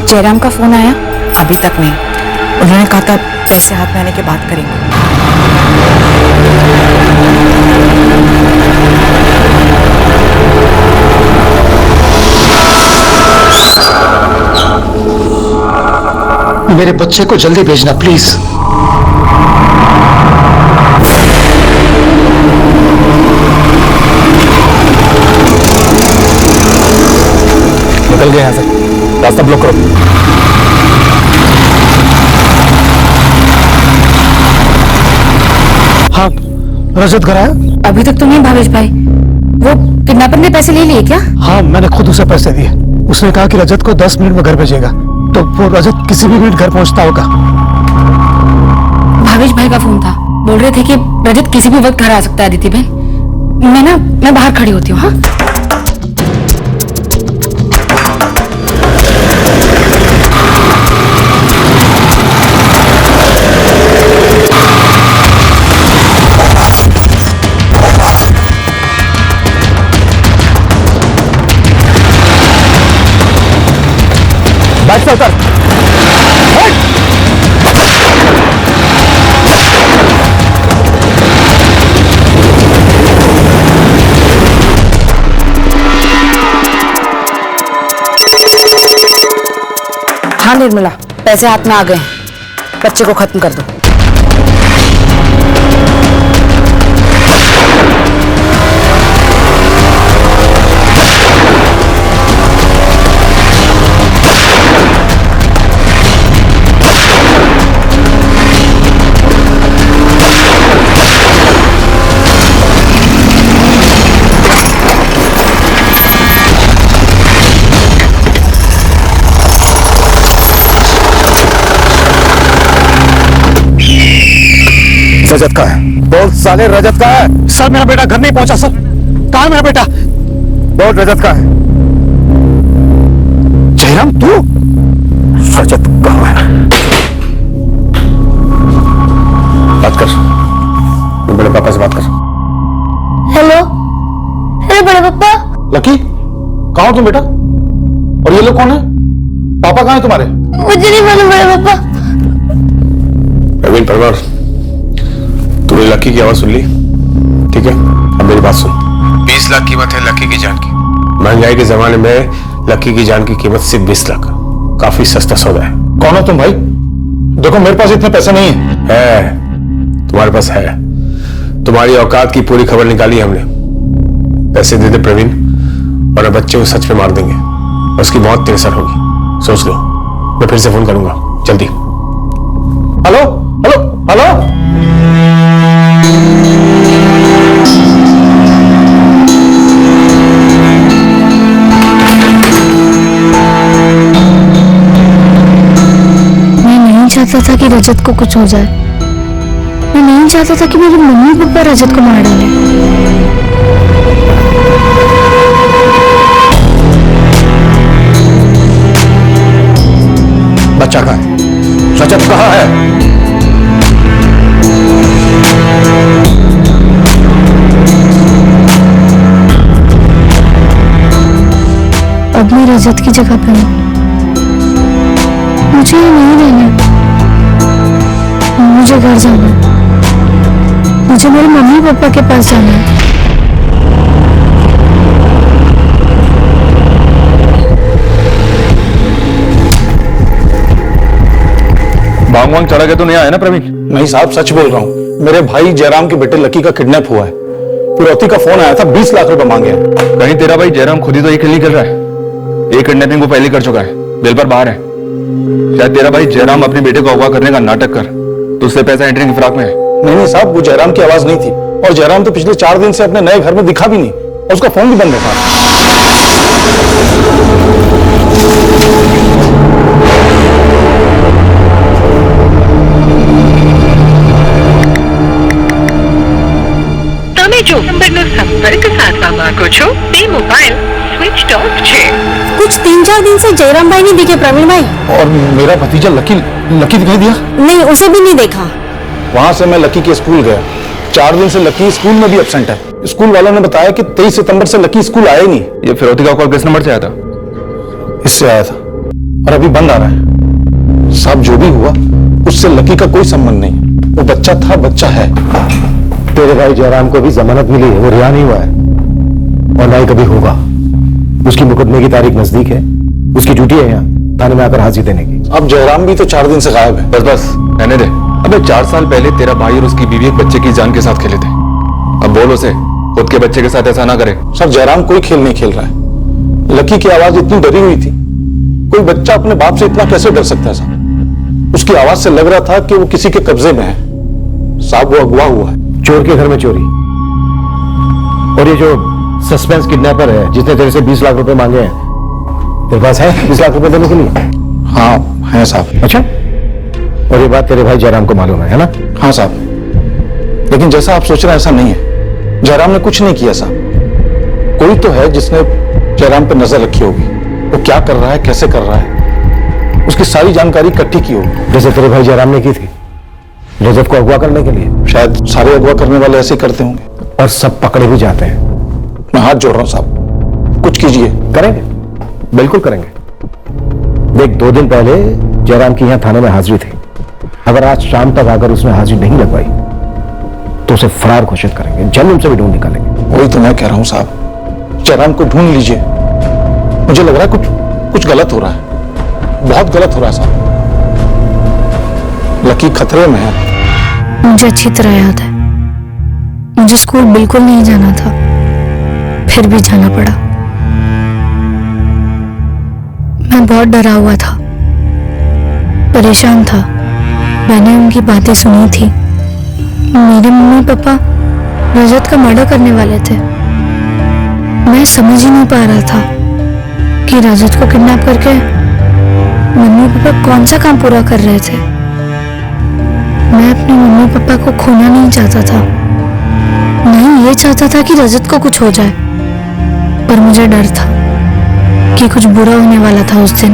जयराम का फोन आया? अभी तक नहीं। उन्होंने कहा था पैसे हाथ में आने के बाद करेंगे। मेरे बच्चे को जल्दी भेजना प्लीज। निकल गए यहाँ से, रास्ता ब्लॉक करो। हाँ, रजत घर आया? अभी तक तो नहीं भावेश भाई। वो किडनैपर ने पैसे ले लिए क्या? हाँ, मैंने खुद उसे पैसे दिए। उसने कहा कि रजत को 10 मिनट में घर भेजेगा, तो वो रजत किसी भी मिनट घर पहुंचता होगा। भावेश भाई का फोन था, बोल रहे थे कि रजत किसी भी वक्त घर आ सकता है। अदिति बहन, मैं बाहर खड़ी होती हूँ। हाँ, बाइक से उतर। हाँ निर्मला, पैसे हाथ में आ गए हैं, बच्चे को खत्म कर दो। रजत का है? बोल साले, रजत का है? सर, मेरा बेटा घर नहीं पहुंचा सर। कहाँ है मेरा बेटा? बोल, रजत का है? जयराम, तू? रजत कहाँ है? बात कर, तू बड़े पापा से बात कर। हेलो, हेलो बड़े पापा। लकी, कहाँ हो तुम बेटा? और ये लोग कौन है? पापा कहाँ है तुम्हारे? मुझे नहीं मालूम बड़े पापा। प्रवीण परमार, तूने लकी की आवाज सुन ली? ठीक है, अब मेरी बात सुन। 20 लाख कीमत है लकी की जान की। महंगाई के जमाने में लकी की जान की कीमत सिर्फ 20 लाख, काफी सस्ता सौदा है। कौन हो तुम भाई? देखो मेरे पास इतने पैसे नहीं है, तुम्हारे पास है। तुम्हारी औकात की पूरी खबर निकाली हमने। पैसे दे दे प्रवीण, और बच्चे को सच में मार देंगे। उसकी मौत तेरे सर होगी, सोच लो। मैं फिर से फोन करूंगा, जल्दी। Hello hello hello. मैं नहीं चाहता था कि रजत को कुछ हो जाए। मैं नहीं चाहता था कि मेरे मम्मी पापा रजत को मार डालें। बच्चा कहाँ है? रजत कहाँ है? अब मैं रजत की जगह पे हूँ। मुझे यहाँ नहीं रहना। मुझे घर जाना है। मुझे मेरे मम्मी पापा के पास जाना है। भांग वांग चढ़ा के तो नहीं आया ना प्रवीण? नहीं साहब, सच बोल रहा हूँ। मेरे भाई जयराम के बेटे लकी का किडनैप हुआ है। फिरौती का फोन आया था, 20 लाख रुपए मांगे हैं। कहीं तेरा भाई जयराम खुद ही तो ये खेल नहीं कर रहा है? एक किडनैपिंग वो पहले कर चुका है, बेल पर बाहर है। शायद तेरा भाई जयराम अपने बेटे को अगवा करने का नाटक कर तो उससे पैसा एंट्री की फिराक में है। नहीं साहब, वो जयराम की आवाज नहीं थी। और जयराम तो पिछले 4 दिन से अपने नए घर में दिखा भी नहीं, और उसका फोन भी बंद था। તમે જો નંબરનો સંપર્ક સાધવા માંગો છો તે મોબાઈલ સ્વિચ ઓફ છે। कुछ 3-4 दिन से जयराम भाई नहीं दिखे प्रवीण भाई। और मेरा भतीजा लकी दिखाई दिया? नहीं, उसे भी नहीं देखा। वहां से मैं लकी के स्कूल गया। 4 दिन से लकी स्कूल में भी एब्सेंट है। स्कूल वालों ने बताया कि 23 सितंबर से लकी स्कूल आया ही नहीं। ये फिरौती का कॉल किस नंबर से आया था? इससे आया था, और अभी बंद आ रहा है। साहब जो भी हुआ उससे लकी का कोई संबंध नहीं। वो बच्चा था, बच्चा है। तेरे भाई जयराम को भी जमानत मिली है, वो रिहा नहीं हुआ है और ना ही कभी होगा। उसकी मुकदमे की तारीख नजदीक है। उसकी ड्यूटी है यहाँ थाने में आकर हाजिर देने की। अब जयराम भी तो 4 दिन से गायब है। बस बस रहने दे। अबे 4 साल पहले तेरा भाई और उसकी बीवी एक बच्चे की जान के साथ खेले थे। अब बोल उसे खुद के बच्चे के साथ ऐसा ना करे। सर जयराम कोई खेल नहीं खेल रहा है। लकी की आवाज इतनी डरी हुई थी। कोई बच्चा अपने बाप से इतना कैसे डर सकता है साहब? उसकी आवाज से लग रहा था कि वो किसी के कब्जे में है। साहब वो अगवा हुआ है। चोर के घर में चोरी। और ये जो सस्पेंस किडनैपर है जिसने तेरे से 20 लाख रुपए मांगे हैं, तेरे पास है 20 लाख रुपए देने के लिए? हाँ है साहब। अच्छा, और ये बात तेरे भाई जयराम को मालूम है ना? हाँ साहब, लेकिन जैसा आप सोच रहे हैं ऐसा नहीं है। जयराम ने कुछ नहीं किया साहब। कोई तो है जिसने जयराम पर नजर रखी होगी। वो क्या कर रहा है, कैसे कर रहा है, उसकी सारी जानकारी इकट्ठी की होगी। जैसे तेरे भाई जयराम ने की थी रजत को अगवा करने के लिए। शायद सारे अगवा करने वाले ऐसे ही करते होंगे, और सब पकड़े भी जाते हैं। मैं हाथ जोड़ रहा हूं साहब, कुछ कीजिए। करेंगे, बिल्कुल करेंगे। देख, 2 दिन पहले जयराम की यहां थाने में हाजिरी थी। अगर आज शाम तक अगर उसने हाजिरी नहीं लगवाई तो उसे फरार घोषित करेंगे, जन्म से भी ढूंढ निकालेंगे। वही तो मैं कह रहा हूं साहब, जयराम को ढूंढ लीजिए। मुझे लग रहा है कुछ गलत हो रहा है, बहुत गलत हो रहा है साहब। लकी खतरे में है। मुझे अच्छी तरह याद है, मुझे स्कूल बिल्कुल नहीं जाना था, फिर भी जाना पड़ा। मैं बहुत डरा हुआ था, परेशान था। मैंने उनकी बातें सुनी थी। मेरे मम्मी पापा रजत का मर्डर करने वाले थे। मैं समझ ही नहीं पा रहा था कि रजत को किडनैप करके मम्मी पापा कौन सा काम पूरा कर रहे थे। मैं अपने मम्मी पापा को खोना नहीं चाहता था, नहीं ये चाहता था कि रजत को कुछ हो जाए। पर मुझे डर था कि कुछ बुरा होने वाला था उस दिन।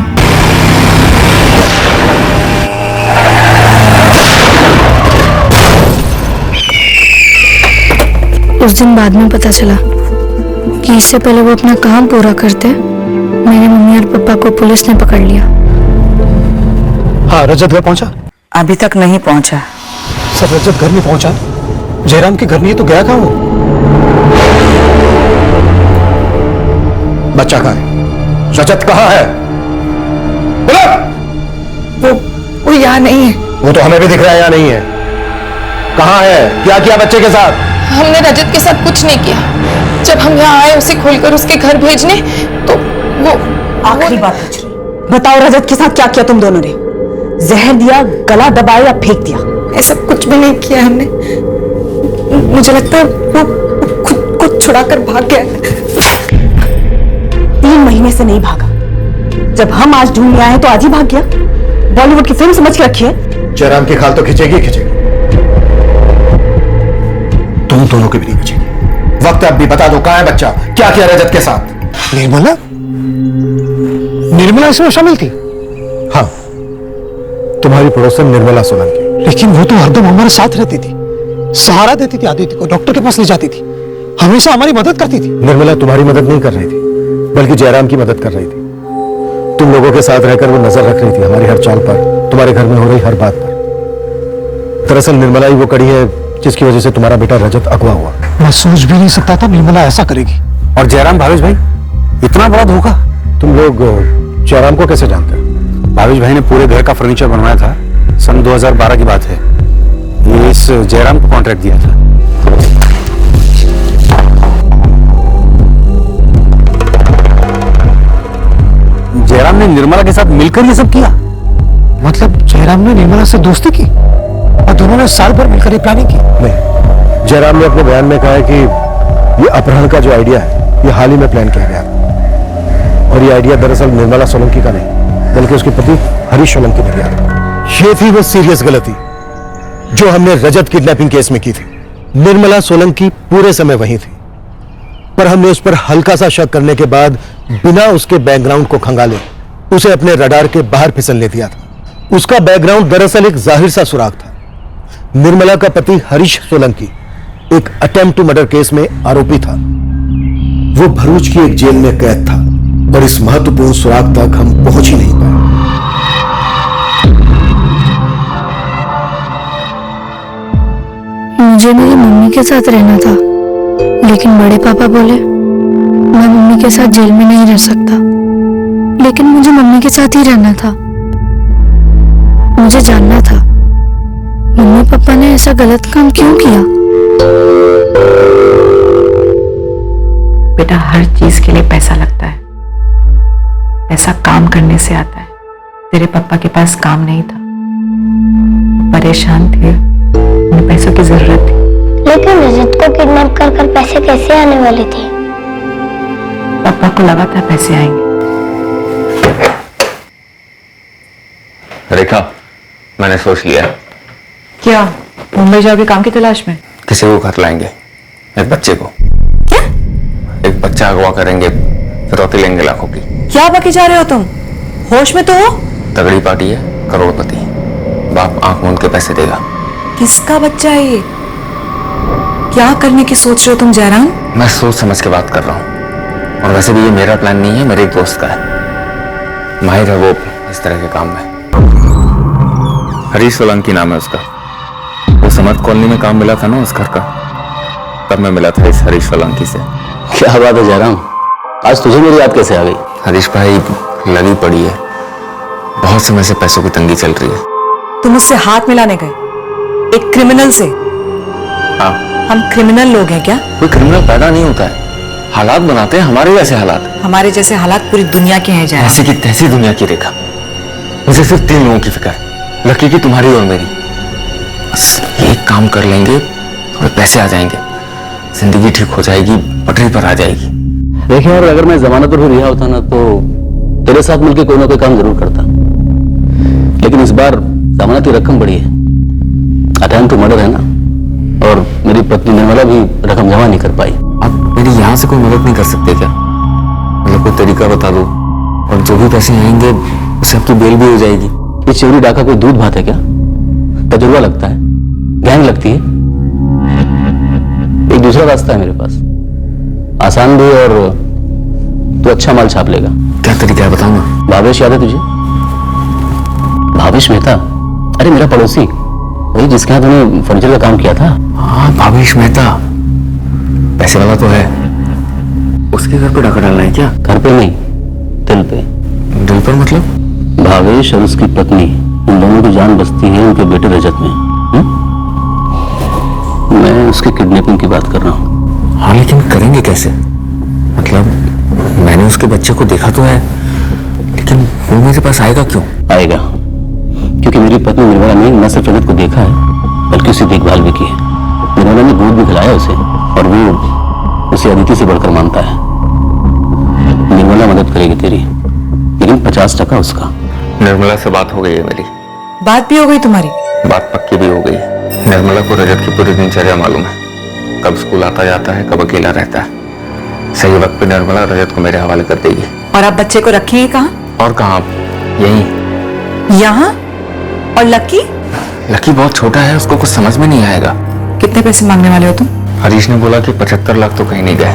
उस दिन बाद में पता चला कि इससे पहले वो अपना काम पूरा करते मेरे मम्मी और पापा को पुलिस ने पकड़ लिया। हाँ, रजत घर पहुंचा? अभी तक नहीं पहुंचा। सर, रजत घर नहीं पहुंचा? जयराम के घर नहीं तो गया कहां वो? बच्चा कहां है? रजत कहां है? बोलो! वो यहाँ नहीं है। वो तो हमें भी दिख रहा है, या नहीं है? कहां है? क्या किया बच्चे के साथ? हमने रजत के साथ कुछ नहीं किया। जब हम यहाँ आए उसे खोलकर उसके घर भेजने तो वो आखिरी बात पूछ रही, बताओ रजत के साथ क्या किया तुम दोनों ने? जहर दिया, गला दबाया या फेंक दिया? ऐसा कुछ भी नहीं किया हमने। मुझे लगता है वो खुद को छुड़ाकर भाग गया है। 3 महीने से नहीं भागा। जब हम आज ढूंढने आए तो आज ही भाग गया। बॉलीवुड की फिल्म समझ के रखी है। जयराम की खाल तो खिंचेगी खिंचेगी, तुम दोनों की भी नहीं बचेगी। वक्त अब भी बता दो, कहां है बच्चा? क्या किया रजत के साथ? निर्मला? निर्मला इसमें शामिल थी? हाँ, तुम्हारी पड़ोसन निर्मला सोलंकी। लेकिन वो तो हरदम हमारे साथ रहती थी, सहारा देती थी, आदित्य को डॉक्टर के पास ले जाती थी, हमेशा हमारी मदद करती थी। निर्मला तुम्हारी मदद नहीं कर रही थी, बल्कि जयराम की मदद कर रही थी। तुम लोगों के साथ रहकर वो नजर रख रही थी हमारी हर चाल पर, तुम्हारे घर में हो रही हर बात पर। दरअसल निर्मला ही वो कड़ी है जिसकी वजह से तुम्हारा बेटा रजत अगवा हुआ। मैं सोच भी नहीं सकता था निर्मला ऐसा करेगी। और जयराम, भावेश भाई, इतना बड़ा धोखा? तुम लोग जयराम को कैसे जानते हो? भावेश भाई ने पूरे घर का फर्नीचर बनवाया था, सन 2012 की बात है। ये इस जयराम को कॉन्ट्रैक्ट दिया था। जयराम ने निर्मला के साथ मिलकर ये सब किया? मतलब जयराम ने निर्मला से दोस्ती की और दोनों ने साल भर मिलकर ये प्लानिंग की? नहीं, जयराम ने अपने बयान में कहा है कि ये अपहरण का जो आइडिया है ये हाल ही में प्लान किया गया था। और ये आइडिया दरअसल निर्मला सोलंकी का नहीं, बल्कि उसके पति हरीश सोलंकी ने दिया था। ये थी वो सीरियस गलती जो हमने रजत किडनैपिंग केस में की थी। निर्मला सोलंकी पूरे समय वहीं थी, पर हमने उस पर हल्का सा शक करने के बाद बिना उसके बैकग्राउंड को खंगाले उसे अपने रडार के बाहर फिसलने दिया था। उसका बैकग्राउंड दरअसल एक जाहिर सा सुराग था। निर्मला का पति हरीश सोलंकी एक अटेम्प्ट टू मर्डर केस में आरोपी था। वो भरूच की एक जेल में कैद था और इस महत्वपूर्ण सुराग तक हम पहुंच ही नहीं पाए। मुझे मेरी मम्मी के साथ रहना था, लेकिन बड़े पापा बोले मैं मम्मी के साथ जेल में नहीं रह सकता। लेकिन मुझे मम्मी के साथ ही रहना था। मुझे जानना था मम्मी पापा ने ऐसा गलत काम क्यों किया। बेटा, हर चीज के लिए पैसा लगता है, पैसा काम करने से आता है। तेरे पापा के पास काम नहीं था, परेशान थे, उन्हें पैसों की जरूरत थी। लेकिन रजत को किडनैप कर कर पैसे कैसे आने वाले थे? पापा को लगा था पैसे आएंगे। रेखा, मैंने सोच लिया। क्या मुंबई जाओगे काम की तलाश में? किसी को घर लाएंगे, एक बच्चे को। क्या? एक बच्चा अगवा करेंगे, फिरौती लेंगे लाखों की। क्या बकी जा रहे हो तुम? होश में तो हो? तगड़ी पार्टी है, करोड़पति। बाप आंख मूंद के पैसे देगा। किसका बच्चा है ये? क्या करने की सोच रहे हो तुम जयराम? मैं सोच समझ के बात कर रहा हूँ। और वैसे भी ये मेरा प्लान नहीं है, मेरे एक दोस्त का है। माहिर है वो इस तरह के काम में। हरीश सोलंकी नाम है उसका। वो समर्थ कॉलोनी में काम मिला था ना उस घर का, तब मैं मिला था इस हरीश सोलंकी से। क्या बात है जयराम, आज तुझे मेरी याद कैसे आ गई? हरीश भाई, लगी पड़ी है, बहुत समय से पैसों की तंगी चल रही है। तुम उससे हाथ मिलाने गए, एक क्रिमिनल से? हाँ। हम क्रिमिनल लोग हैं क्या? कोई क्रिमिनल पैदा नहीं होता है, हालात बनाते हैं हमारे जैसे हालात। हमारे जैसे हालात पूरी दुनिया के हैं जयराम। ऐसी की तैसी दुनिया की रेखा। मुझे सिर्फ 3 लोगों की फिक्र है, लकी की, तुम्हारी और मेरी। बस एक काम कर लेंगे, थोड़े पैसे आ जाएंगे, जिंदगी ठीक हो जाएगी, पटरी पर आ जाएगी। देखिए यार, अगर मैं जमानत पर भी रिहा होता ना तो तेरे साथ मिलकर कोई ना कोई काम जरूर करता। लेकिन इस बार जमानत की रकम बड़ी है, अटेम्प्ट टू मर्डर है ना, और मेरी पत्नी निर्मला भी रकम जमा नहीं कर पाई। आप मेरी यहाँ से कोई मदद नहीं कर सकते क्या? मतलब कोई तरीका बता दो, और जो भी पैसे आएंगे उससे आपकी बेल भी हो जाएगी। ये चोरी डाका कोई दूध भात है क्या? तजुर्बा लगता है, गैंग लगती है। एक दूसरा रास्ता है मेरे पास, आसान भी, और तू अच्छा माल छाप लेगा। क्या तरीका है बताओ ना। भावेश याद है तुझे? भावेश मेहता, अरे मेरा पड़ोसी, वही जिसके यहाँ तुमने फर्नीचर का काम किया था। हाँ, भावेश मेहता, पैसे वाला तो है। उसके घर पे डाका डालना है क्या? घर पे नहीं, दिल पे। दिल पर मतलब? भावेश और उसकी पत्नी, उन दोनों की जान बसती है उनके बेटे रजत में। मैं उसकी किडनैपिंग की बात कर रहा हूँ। हाँ, लेकिन करेंगे कैसे? मतलब मैंने उसके बच्चे को देखा तो है, लेकिन वो मेरे पास आएगा क्यों? आएगा क्योंकि मेरी पत्नी निर्मला ने न सिर्फ रजत को देखा है बल्कि उसकी देखभाल भी की है। निर्मला ने दूध भी खिलाया उसे और वो उसे अदिति से बढ़कर मानता है। निर्मला मदद करेगी तेरी, लेकिन 50% उसका। निर्मला से बात हो गई है मेरी। बात भी हो गई तुम्हारी? बात पक्की भी हो गई है। निर्मला को रजत की पूरी दिनचर्या मालूम है, कब स्कूल आता जाता है, कब अकेला रहता है। सही वक्त पे निर्मला रजत को मेरे हवाले कर देगी। और आप बच्चे को रखेंगे कहाँ? और कहाँ? यहीं। यहाँ? और लकी? लकी बहुत छोटा है, उसको कुछ समझ में नहीं आएगा। कितने पैसे मांगने वाले हो तुम? हरीश ने बोला कि 75 लाख तो कहीं नहीं गए,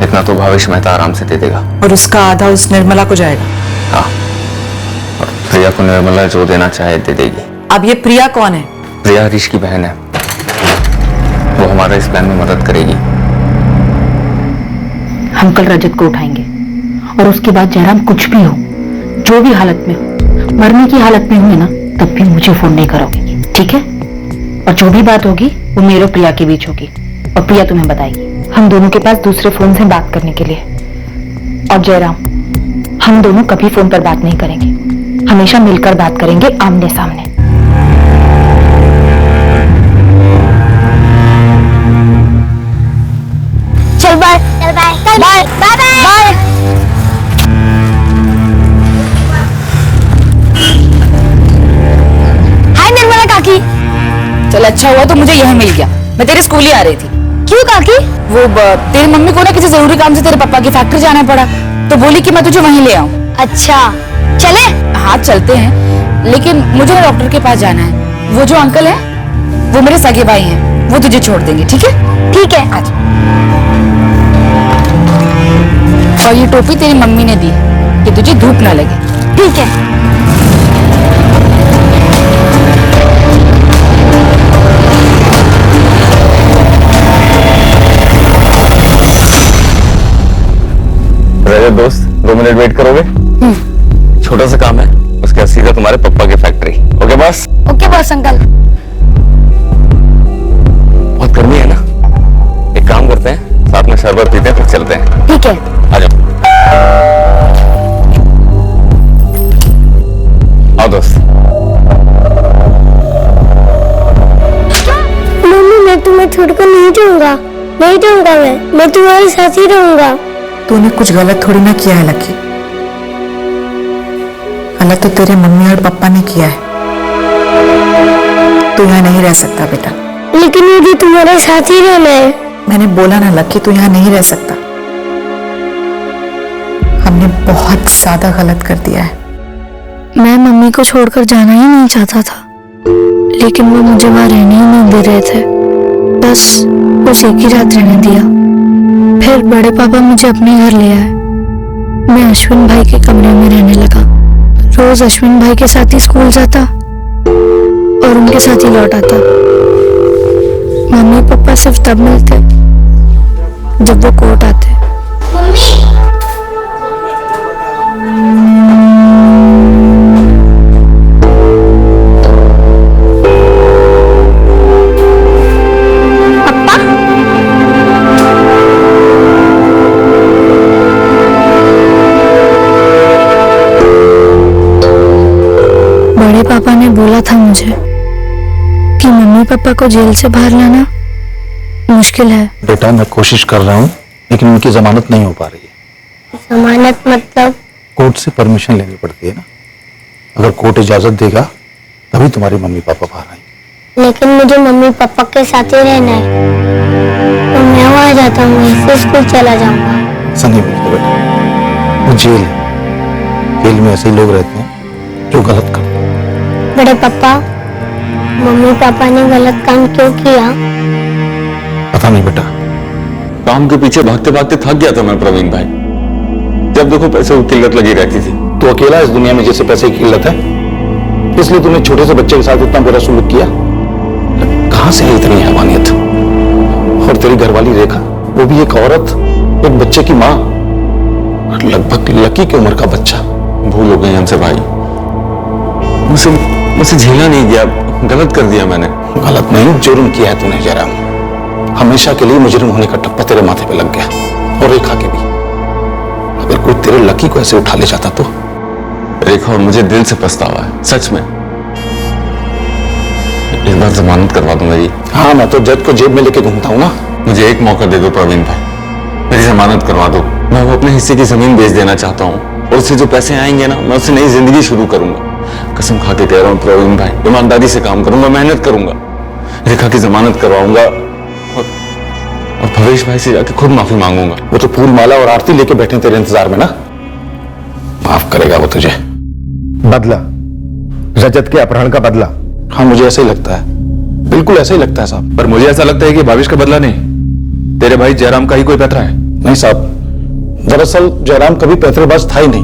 इतना तो भावेश मेहता आराम से दे देगा। और उसका आधा उस निर्मला को जाएगा? हाँ, और प्रिया को निर्मला जो देना चाहे दे देगी। अब ये प्रिया कौन है? प्रिया हरीश की बहन है, वो हमारा इस प्लान में मदद करेगी। हम कल रजत को उठाएंगे और उसके बाद जयराम कुछ भी हो, जो भी हालत में हो, मरने की हालत में हुए ना, तब भी मुझे फोन नहीं करोगे, ठीक है? और जो भी बात होगी वो मेरे और प्रिया के बीच होगी और प्रिया तुम्हें बताएगी। हम दोनों के पास दूसरे फोन से बात करने के लिए। और जयराम, हम दोनों कभी फोन पर बात नहीं करेंगे, हमेशा मिलकर बात करेंगे, आमने सामने। चल bye bye bye bye bye. Hi Nirmala काकी। चल अच्छा हुआ तो मुझे यह मिल गया, मैं तेरे स्कूल ही आ रही थी। क्यों काकी? वो तेरी मम्मी को ना किसी जरूरी काम से तेरे पापा की फैक्ट्री जाना पड़ा, तो बोली कि मैं तुझे वहीं ले आऊं। अच्छा चले? हाँ चलते हैं, लेकिन मुझे डॉक्टर के पास जाना है। वो जो अंकल है वो मेरे सगे भाई हैं, वो तुझे छोड़ देंगे, ठीक है? ठीक है। आज और ये टोपी तेरी मम्मी ने दी कि तुझे धूप ना लगे। ठीक है। रजत दोस्त, 2 मिनट वेट करोगे? छोटा सा काम है, उसके बाद सीधा तुम्हारे पापा की factory. Okay boss? Okay boss uncle. बहुत गर्मी है ना, एक काम करते हैं, साथ में शरबत पीते हैं, फिर चलते हैं। ठीक है। आ जाओ। आओ दोस्त। मम्मी मैं तुम्हें छोड़कर नहीं जाऊंगा, नहीं जाऊंगा, मैं तुम्हारे साथ ही रहूंगा। तूने कुछ गलत थोड़ी ना किया है लकी, गलत तो तेरे मम्मी और पापा ने किया है। तू यहाँ नहीं रह सकता बेटा। लेकिन मुझे तुम्हारे साथ ही रहना है। मैंने बोला ना लकी, तू यहाँ नहीं रह सकता। हमने बहुत ज्यादा गलत कर दिया है। मैं मम्मी को छोड़कर जाना ही नहीं चाहता था, लेकिन वो मुझे वहां रहने ही नहीं दे रहे थे। बस एक ही रात रहने दिया। फिर बड़े पापा मुझे अपने घर ले आए। मैं अश्विन भाई के कमरे में रहने लगा। रोज अश्विन भाई के साथ ही स्कूल जाता और उनके साथ ही लौट आता। मम्मी पापा सिर्फ तब मिलते जब वो कोर्ट आते। बड़े पापा ने बोला था मुझे कि मम्मी पापा को जेल से बाहर लाना मुश्किल है। बेटा मैं कोशिश कर रहा हूँ, लेकिन उनकी जमानत नहीं हो पा रही है। जमानत मतलब? कोर्ट से परमिशन लेनी पड़ती है ना। अगर कोर्ट इजाजत देगा तभी तुम्हारी मम्मी पापा बाहर आएंगे। लेकिन मुझे मम्मी पापा के साथ ही रहना है, तो मैं वहां जाता हूँ, वहीं से स्कूल चला जाऊंगा। ऐसा नहीं बोलते बेटा, वो जेल है, जेल में ऐसे ही लोग रहते हैं जो गलत करते हैं। बड़े पापा, मम्मी पापा ने गलत काम क्यों किया? पता नहीं बेटा। काम के पीछे भागते भागते थक गया था मैं प्रवीण भाई। जब देखो पैसे की किल्लत लगी रहती थी। तो अकेला इस दुनिया में जैसे पैसे की किल्लत है, इसलिए तुमने छोटे से बच्चे के साथ इतना बुरा सुलूक किया। कहां से है इतनी हैवानियत? और तेरी घरवाली रेखा, वो भी एक औरत, एक बच्चे की माँ, और लगभग लकी की उम्र का बच्चा। भूल हो गई हमसे भाई, मुझसे झेला नहीं गया, गलत कर दिया मैंने। गलत नहीं, जुर्म किया है तूने जयराम। हमेशा के लिए मुजरिम होने का टप्पा तेरे माथे पे लग गया, और रेखा के भी। अगर कोई तेरे लकी को ऐसे उठा ले जाता तो। रेखा और मुझे दिल से पछतावा है, सच में। इस बार जमानत करवा दो मेरी। हाँ, मैं तो जज को जेब में लेके घूमता हूँ ना। मुझे एक मौका दे दो प्रवीण भाई, मेरी जमानत करवा दो। मैं वो अपने हिस्से की जमीन बेच देना चाहता हूँ, और उससे जो पैसे आएंगे ना, मैं उससे नई जिंदगी शुरू करूंगा। कसम खा के कह रहा हूँ प्रवीण भाई, ईमानदारी से काम करूंगा, मेहनत करूंगा, रेखा की जमानत करवाऊंगा, और भवेश भाई से जाके खुद माफी मांगूंगा। वो तो फूल माला और आरती लेके बैठे तेरे इंतजार में ना। माफ करेगा वो तुझे। बदला, रजत के अपहरण का बदला। हाँ, मुझे ऐसा ही लगता है, बिल्कुल ऐसा ही लगता है साहब। पर मुझे ऐसा लगता है कि भावेश का बदला नहीं, तेरे भाई जयराम का ही कोई पैतरा है। नहीं साहब, दरअसल जयराम कभी पैतरेबाज था ही नहीं,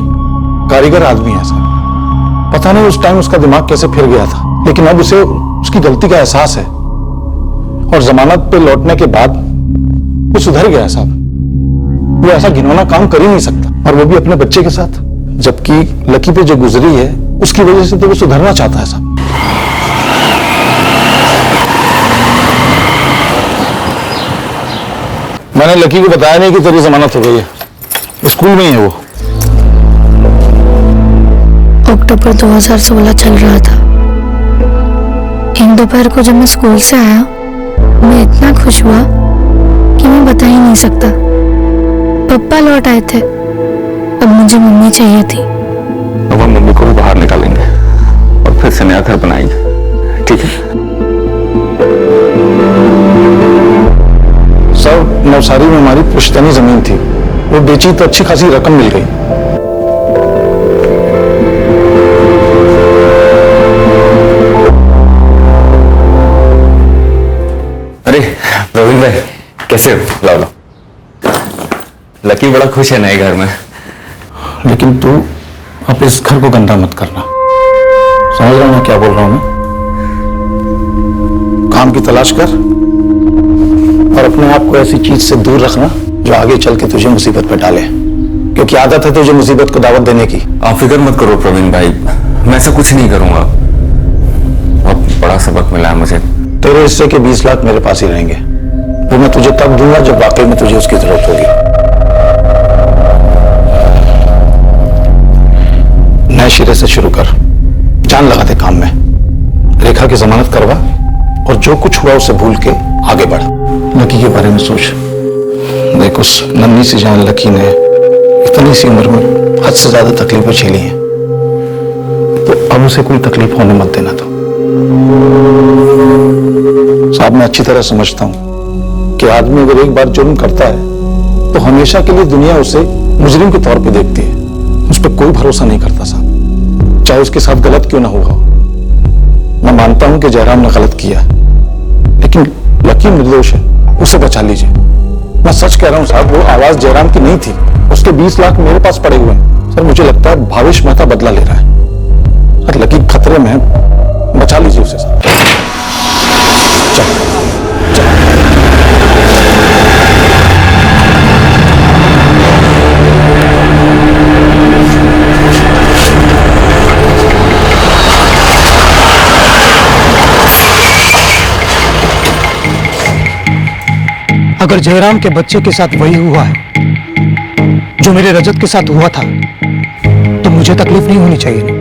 कारीगर आदमी है साहब। पता नहीं उस टाइम उसका दिमाग कैसे फिर गया था, लेकिन अब उसे उसकी गलती का एहसास है, और जमानत पे लौटने के बाद वो सुधर गया है साहब। वो ऐसा घिनौना काम कर ही नहीं सकता, और वो भी अपने बच्चे के साथ। जबकि लकी पे जो गुजरी है उसकी वजह से तो वो सुधरना चाहता है साहब। मैंने लकी को बताया नहीं कि तेरी जमानत हो गई है, स्कूल में ही है वो। अक्टूबर 2016 चल रहा था। एक दोपहर को जब मैं स्कूल से आया, मैं इतना खुश हुआ कि मैं बता ही नहीं सकता। पापा लौट आए थे, अब मुझे मम्मी चाहिए थी। अब हम मम्मी को भी बाहर निकालेंगे और फिर से नया घर बनाएंगे, ठीक है? सर, नवसारी में हमारी पुश्तैनी जमीन थी, वो बेची तो अच्छी खासी रकम मिल गई। अरे प्रवीण भाई, कैसे हो? लाओ लाओ। लकी बड़ा खुश है नए घर में। लेकिन तू अब इस घर को गंदा मत करना, समझ रहा हूं मैं क्या बोल रहा हूं मैं? काम की तलाश कर, और अपने आप को ऐसी चीज से दूर रखना जो आगे चल के तुझे मुसीबत पर डाले, क्योंकि आदत है तुझे मुसीबत को दावत देने की। आप फिक्र मत करो प्रवीण भाई, मैं ऐसा कुछ नहीं करूंगा। बहुत बड़ा सबक मिला है मुझे। तेरे हिस्से के 20 लाख मेरे पास ही रहेंगे, वो मैं तुझे तब दूंगा जब वाकई में तुझे उसकी जरूरत होगी। नए सिरे से शुरू कर, जान लगा दे काम में। रेखा की जमानत करवा, और जो कुछ हुआ उसे भूल के आगे बढ़। लकी के बारे में सोच। देख, उस नन्ही सी जान लकी ने इतनी सी उम्र में हद से ज्यादा तकलीफें झेली हैं, तो अब उसे कोई तकलीफ होने मत देना। तो साहब, मैं अच्छी तरह समझता हूं कि आदमी अगर एक बार जुर्म करता है तो हमेशा के लिए दुनिया उसे मुजरिम के तौर पे देखती है, उस पर कोई भरोसा नहीं करता साहब, चाहे उसके साथ गलत क्यों ना हुआ। मैं मानता हूं कि जयराम ने गलत किया, लेकिन लकी निर्दोष है, उसे बचा लीजिए। मैं सच कह रहा हूं साहब, वो आवाज जयराम की नहीं थी, उसके 20 लाख मेरे पास पड़े हुए हैं। सर, मुझे लगता है भावेश मेहता बदला ले रहा है, और लकी खतरे में है, बचा लीजिए उसे सर। अगर जयराम के बच्चे के साथ वही हुआ है जो मेरे रजत के साथ हुआ था, तो मुझे तकलीफ नहीं होनी चाहिए ना,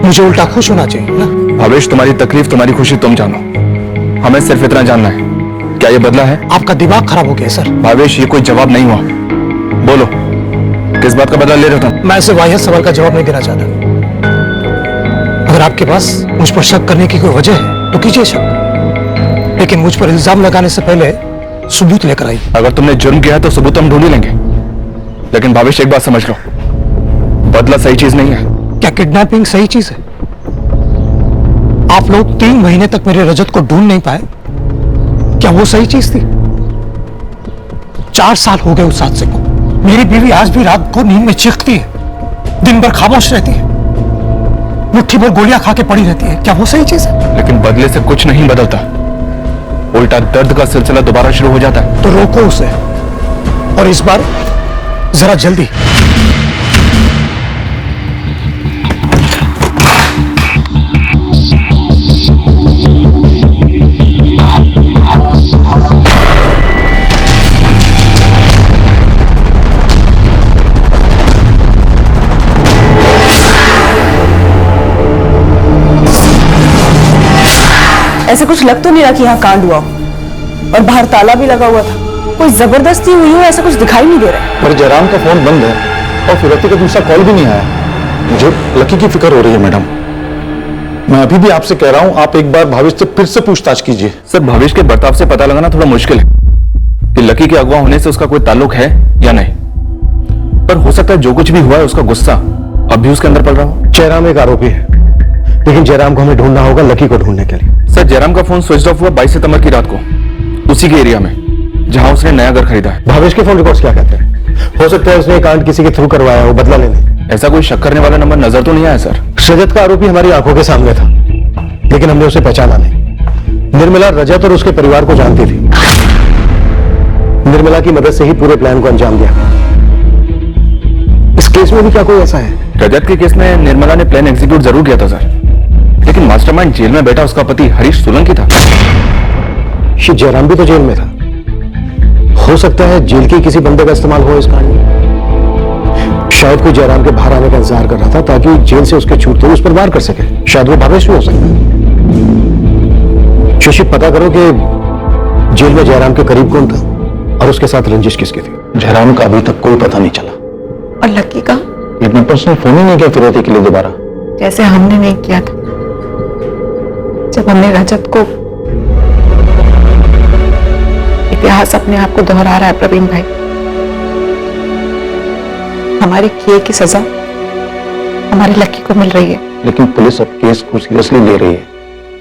मुझे उल्टा खुश होना चाहिए ना। भावेश, तुम्हारी तकलीफ तुम्हारी खुशी तुम जानो, हमें सिर्फ इतना जानना है, क्या ये बदला है? आपका दिमाग खराब हो गया सर। भावेश, ये कोई जवाब नहीं हुआ, बोलो किस बात का बदला ले रहे हो? मैं ऐसे वाहियत सवाल का जवाब नहीं देना चाहता। अगर आपके पास मुझ पर शक करने की कोई वजह है तो कीजिए शक, लेकिन मुझ पर इल्जाम लगाने से पहले सबूत लेकर आइए। अगर तुमने जुर्म किया है तो सबूत हम ढूंढ ही लेंगे, लेकिन भावेश एक बात समझ लो, बदला सही चीज नहीं है। क्या किडनैपिंग सही चीज है? आप लोग 3 महीने तक मेरे रजत को ढूंढ नहीं पाए, क्या वो सही चीज थी? 4 साल हो गए उस हादसे को। मेरी बीवी आज भी रात को नींद में चीखती है, दिन भर खामोश रहती है, मुट्ठी भर गोलियां खा के पड़ी रहती है, क्या वो सही चीज है? लेकिन बदले से कुछ नहीं बदलता। उल्टा दर्द का सिलसिला दोबारा शुरू हो जाता है। तो रोको उसे, और इस बार जरा जल्दी। ऐसे कुछ लग तो नहीं रहा कि यहाँ कांड हुआ हो। और बाहर ताला भी लगा हुआ था। कोई जबरदस्ती हुई हो ऐसा कुछ दिखाई नहीं दे रहा है। पर जयराम का फोन बंद है और फिरौती का दूसरा कॉल भी नहीं आया। मुझे लकी की फिक्र हो रही है मैडम। मैं अभी भी आपसे कह रहा हूं, आप एक बार भावेश से फिर से पूछताछ कीजिए। सर, भावेश के बर्ताव से पता लगाना थोड़ा मुश्किल है कि लकी के अगवा होने से उसका कोई ताल्लुक है या नहीं, पर हो सकता है जो कुछ भी हुआ है उसका गुस्सा अब भी उसके अंदर पड़ रहा हो। जयराम एक आरोपी है, लेकिन जयराम को हमें ढूंढना होगा लकी को ढूंढने के लिए। सर, जयराम का फोन स्विच ऑफ हुआ 22 सितंबर की रात को, उसी के एरिया में जहां उसने नया घर खरीदा है। भावेश के फोन रिकॉर्ड्स क्या कहते हैं? हो सकता है उसने कांड किसी के थ्रू करवाया हो, बदला लेने। ऐसा कोई शक करने वाला नंबर नजर तो नहीं आया सर। रजत का आरोपी हमारी आंखों के सामने था, लेकिन हमने उसे पहचाना नहीं। निर्मला रजत और उसके परिवार को जानती थी। निर्मला की मदद से ही पूरे प्लान को अंजाम दिया। इस केस में भी क्या कोई ऐसा है? रजत के केस में निर्मला ने प्लान एग्जीक्यूट जरूर किया था सर, लेकिन मास्टरमाइंड जेल में बैठा उसका पति हरीश सोलंकी था। ये जयराम भी तो जेल में था। हो सकता है जेल के किसी बंदे का इस्तेमाल हो इस कांड में। शायद कोई जयराम के बाहर आने का इंतजार कर रहा था ताकि जेल से उसके छूटते हुए उस पर वार कर सके। शायद वो भावेश भी हो सकता है। शशि, पता करो कि जेल में जयराम के करीब कौन था और उसके साथ रंजिश किसकी थी। जयराम का अभी तक कोई पता नहीं चला। और लकी का? इतने पर्सनल फोन ही नहीं किया फिरौती के लिए दोबारा, जैसे हमने नहीं किया था जब हमने रजत को। इतिहास अपने आप को दोहरा रहा है प्रवीण भाई। हमारे किए की सजा हमारे लकी को मिल रही है। लेकिन पुलिस अब केस को सीरियसली ले रही है।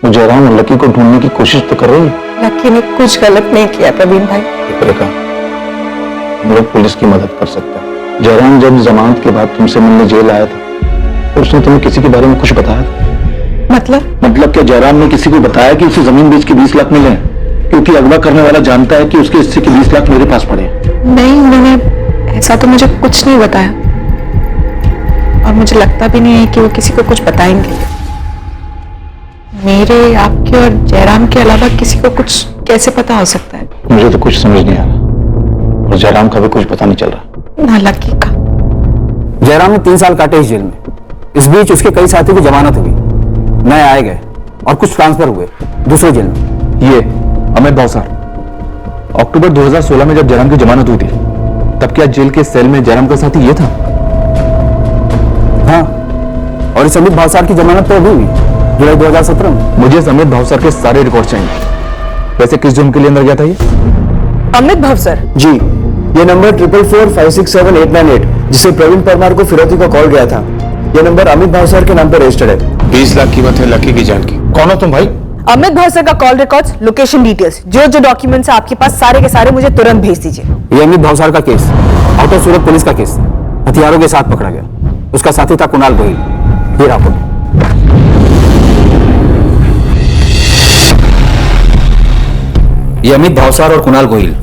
वो जयराम और लकी को ढूंढने की कोशिश तो कर रही है। लकी ने कुछ गलत नहीं किया प्रवीण भाई। रेखा, हम लोग पुलिस की मदद कर सकते हैं। जयराम जब जमानत के बाद तुमसे मिलने जेल आया था तो उसने तुम्हें किसी के बारे में कुछ बताया था? मतलब क्या जयराम ने किसी को बताया कि उसे जमीन बेच के 20 लाख मिले? क्योंकि अगवा करने वाला जानता है कि उसके हिस्से के 20 लाख मेरे पास पड़े। नहीं, उन्होंने ऐसा तो मुझे कुछ नहीं बताया और मुझे लगता भी नहीं है कि वो किसी को कुछ बताएंगे। मेरे, आपके और जयराम के अलावा किसी को कुछ कैसे पता हो सकता है? मुझे तो कुछ समझ नहीं आ रहा और जयराम का भी कुछ पता नहीं चल रहा। ना लकी का। जयराम ने 3 साल काटे इस जेल में। इस बीच उसके कई साथी की जमानत हुई, नए आए गए और कुछ ट्रांसफर हुए दूसरे जेल में। ये अमित भावसार, अक्टूबर 2016 में जब जयराम की जमानत हुई थी तब क्या जेल के सेल में जयराम का साथी ये था? हाँ, और इस अमित भावसार की जमानत तो अभी हुई जुलाई 2017 में। मुझे इस अमित भावसार के सारे रिकॉर्ड चाहिए। वैसे किस जुर्म के लिए अंदर गया था ये? अमित भावसर जी, ये नंबर 444567898 जिसे प्रवीण परमार को फिरौती का कॉल गया था, ये नंबर अमित भावसर के नाम पर रजिस्टर्ड है। 20 लाख कीमत है लकी की जान की। कौन हो तुम भाई? अमित भावसर का कॉल रिकॉर्ड्स, लोकेशन डिटेल्स, जो जो डॉक्यूमेंट्स है आपके पास सारे के सारे मुझे तुरंत भेज दीजिए। ये अमित भावसार का case out of Surat police का केस, हथियारों के साथ पकड़ा गया। उसका साथी था कुणाल गोहिल। ये राहुल। ये अमित भावसार और कुणाल गोहिल,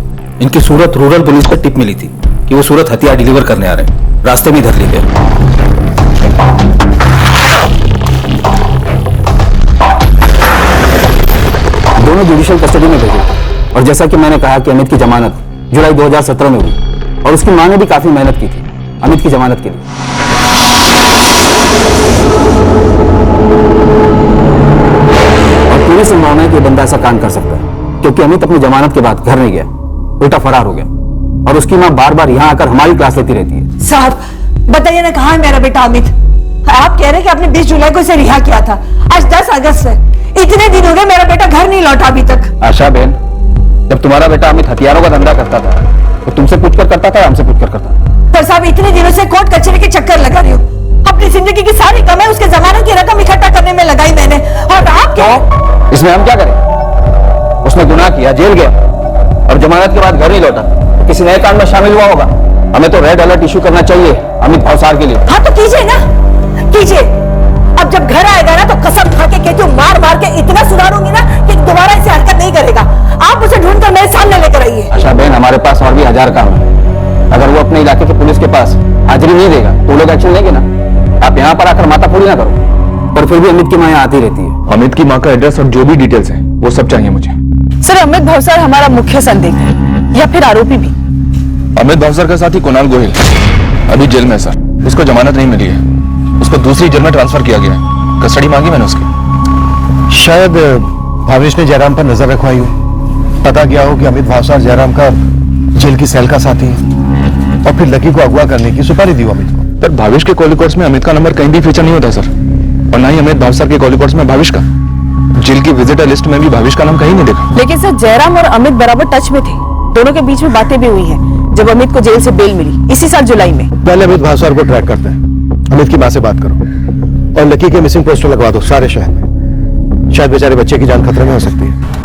इनकी सूरत रूरल पुलिस को टिप मिली थी कि वो सूरत हथियार डिलीवर करने आ रहे हैं। रास्ते में धर लिए गए। दोनों जुडिशियल कस्टडी में भेजे और जैसा कि मैंने कहा कि अमित की जमानत जुलाई 2017 में हुई और उसकी मां ने भी काफी मेहनत की थी अमित की जमानत के लिए। और पूरी संभावना है कि बंदा ऐसा कांड कर सकता है क्योंकि अमित अपनी जमानत के बाद घर नहीं गया, उल्टा फरार हो गया और उसकी मां बार बार यहां आकर हमारी क्लास लेती रहती है। साहब बताइए ना, कहाँ है मेरा बेटा अमित? आप कह रहे हैं कि आपने 20 जुलाई को इसे रिहा किया था, आज 10 अगस्त है। इतने दिन हो गए मेरा बेटा घर नहीं लौटा अभी तक। आशा बहन, जब तुम्हारा बेटा अमित हथियारों का धंधा करता था तो तुमसे पूछकर करता था, हमसे पूछकर करता था? पर साहब इतने दिनों से कोर्ट कचहरी के चक्कर लगा रही हूँ। अपनी जिंदगी की सारी कमाई उसके जमानत की रकम इकट्ठा करने में लगाई मैंने, और आप क्या? इसमें हम क्या करें? उसने गुनाह किया, जेल गया और जमानत के बाद घर नहीं लौटा, तो किसी नए काम में शामिल हुआ होगा। हमें तो रेड अलर्ट इशू करना चाहिए अमित भावसार के लिए। हाँ तो कीजिए ना, कीजिए। अब जब घर आएगा ना तो कसम खा के कहती हूँ मार मार के इतना सुधारूंगी ना कि दोबारा ऐसी हरकत नहीं करेगा। आप उसे ढूंढ कर मेरे सामने लेकर आइए। आशा बहन, हमारे पास और भी 1000 काम है। अगर वो अपने इलाके की पुलिस के पास हाजिरी नहीं देगा तो लोग एक्शन लेंगे ना। आप यहाँ पर आकर माता फोड़ी ना करो। पर फिर भी अमित की माँ यहाँ आती रहती है। अमित की माँ का एड्रेस और जो भी डिटेल्स है वो सब चाहिए मुझे। सर, अमित भावसार हमारा मुख्य संदिग्ध है या फिर आरोपी भी। अमित भावसार का साथी कुणाल गोहिल अभी जेल में है सर। उसको जमानत नहीं मिली है, उसको दूसरी जेल में ट्रांसफर किया गया है। कस्टडी मांगी मैंने उसकी। शायद भावेश ने जयराम पर नजर रखवाई हो। पता गया हो कि अमित भावसार जयराम का जेल की सेल का साथी है और फिर लकी को अगवा करने की सुपारी दी अमित को। पर भावेश के कॉल रिकॉर्ड्स में अमित का नंबर कहीं भी फीचर नहीं होता सर, और ना ही अमित भावसार के कॉल रिकॉर्ड्स में भावेश का। जेल की विजिटर लिस्ट में भी भावेश का नाम कहीं नहीं देखा। लेकिन सर, जयराम और अमित बराबर टच में थे। दोनों के बीच में बातें भी हुई हैं जब अमित को जेल से बेल मिली इसी साल जुलाई में। पहले अमित भावसार को ट्रैक करते हैं। अमित की मां से बात करो और लकी के मिसिंग पोस्टर लगवा दो सारे शहर में। शायद बेचारे बच्चे की जान खतरे में हो सकती है।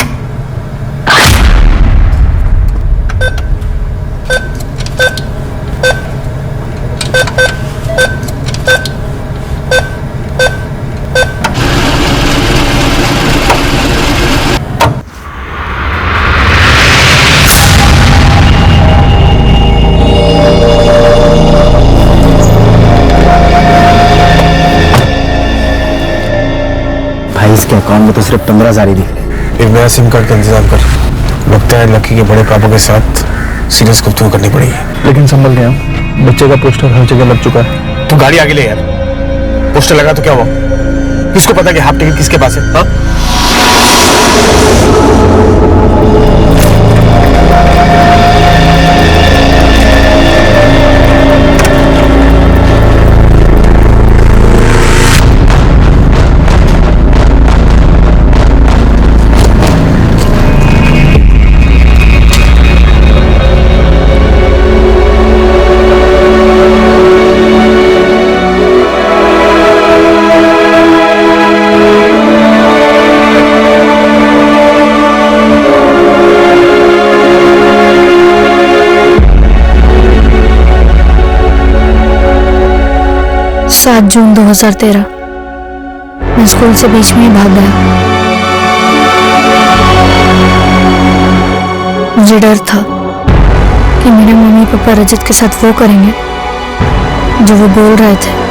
इसके अकाउंट में तो सिर्फ 15,000 ही दिख रहे। एक नया सिम कार्ड का इंतजाम कर। लगता है लकी के बड़े पापा के साथ सीरियस गुफ्तगू करनी पड़ेगी। लेकिन संभल गया, बच्चे का पोस्टर हर जगह लग चुका है। तू गाड़ी आगे ले यार। पोस्टर लगा तो क्या हुआ? किसको पता कि हाफ टिकट किसके पास है? हाँ? जून 2013 मैं स्कूल से बीच में ही भाग गया। मुझे डर था कि मेरे मम्मी पापा रजत के साथ वो करेंगे जो वो बोल रहे थे।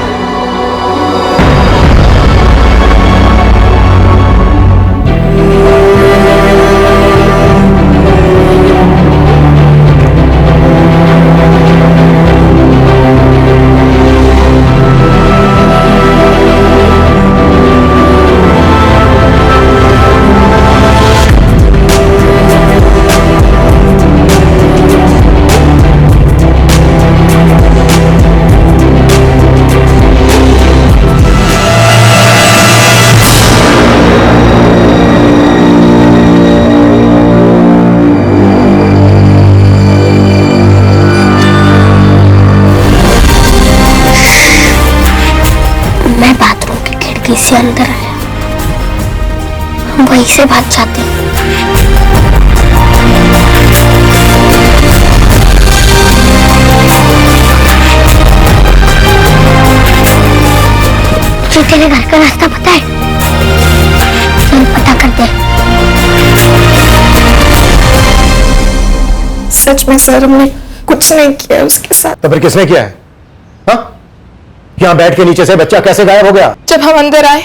से अंदर आया, वहीं से भाग जाते। ये तेरे घर का रास्ता पता है? चल पता कर दे। सच में सर, हमने कुछ नहीं किया उसके साथ। तो फिर किसने किया है? हाँ? यहाँ बेड के नीचे से बच्चा कैसे गायब हो गया? जब हम अंदर आए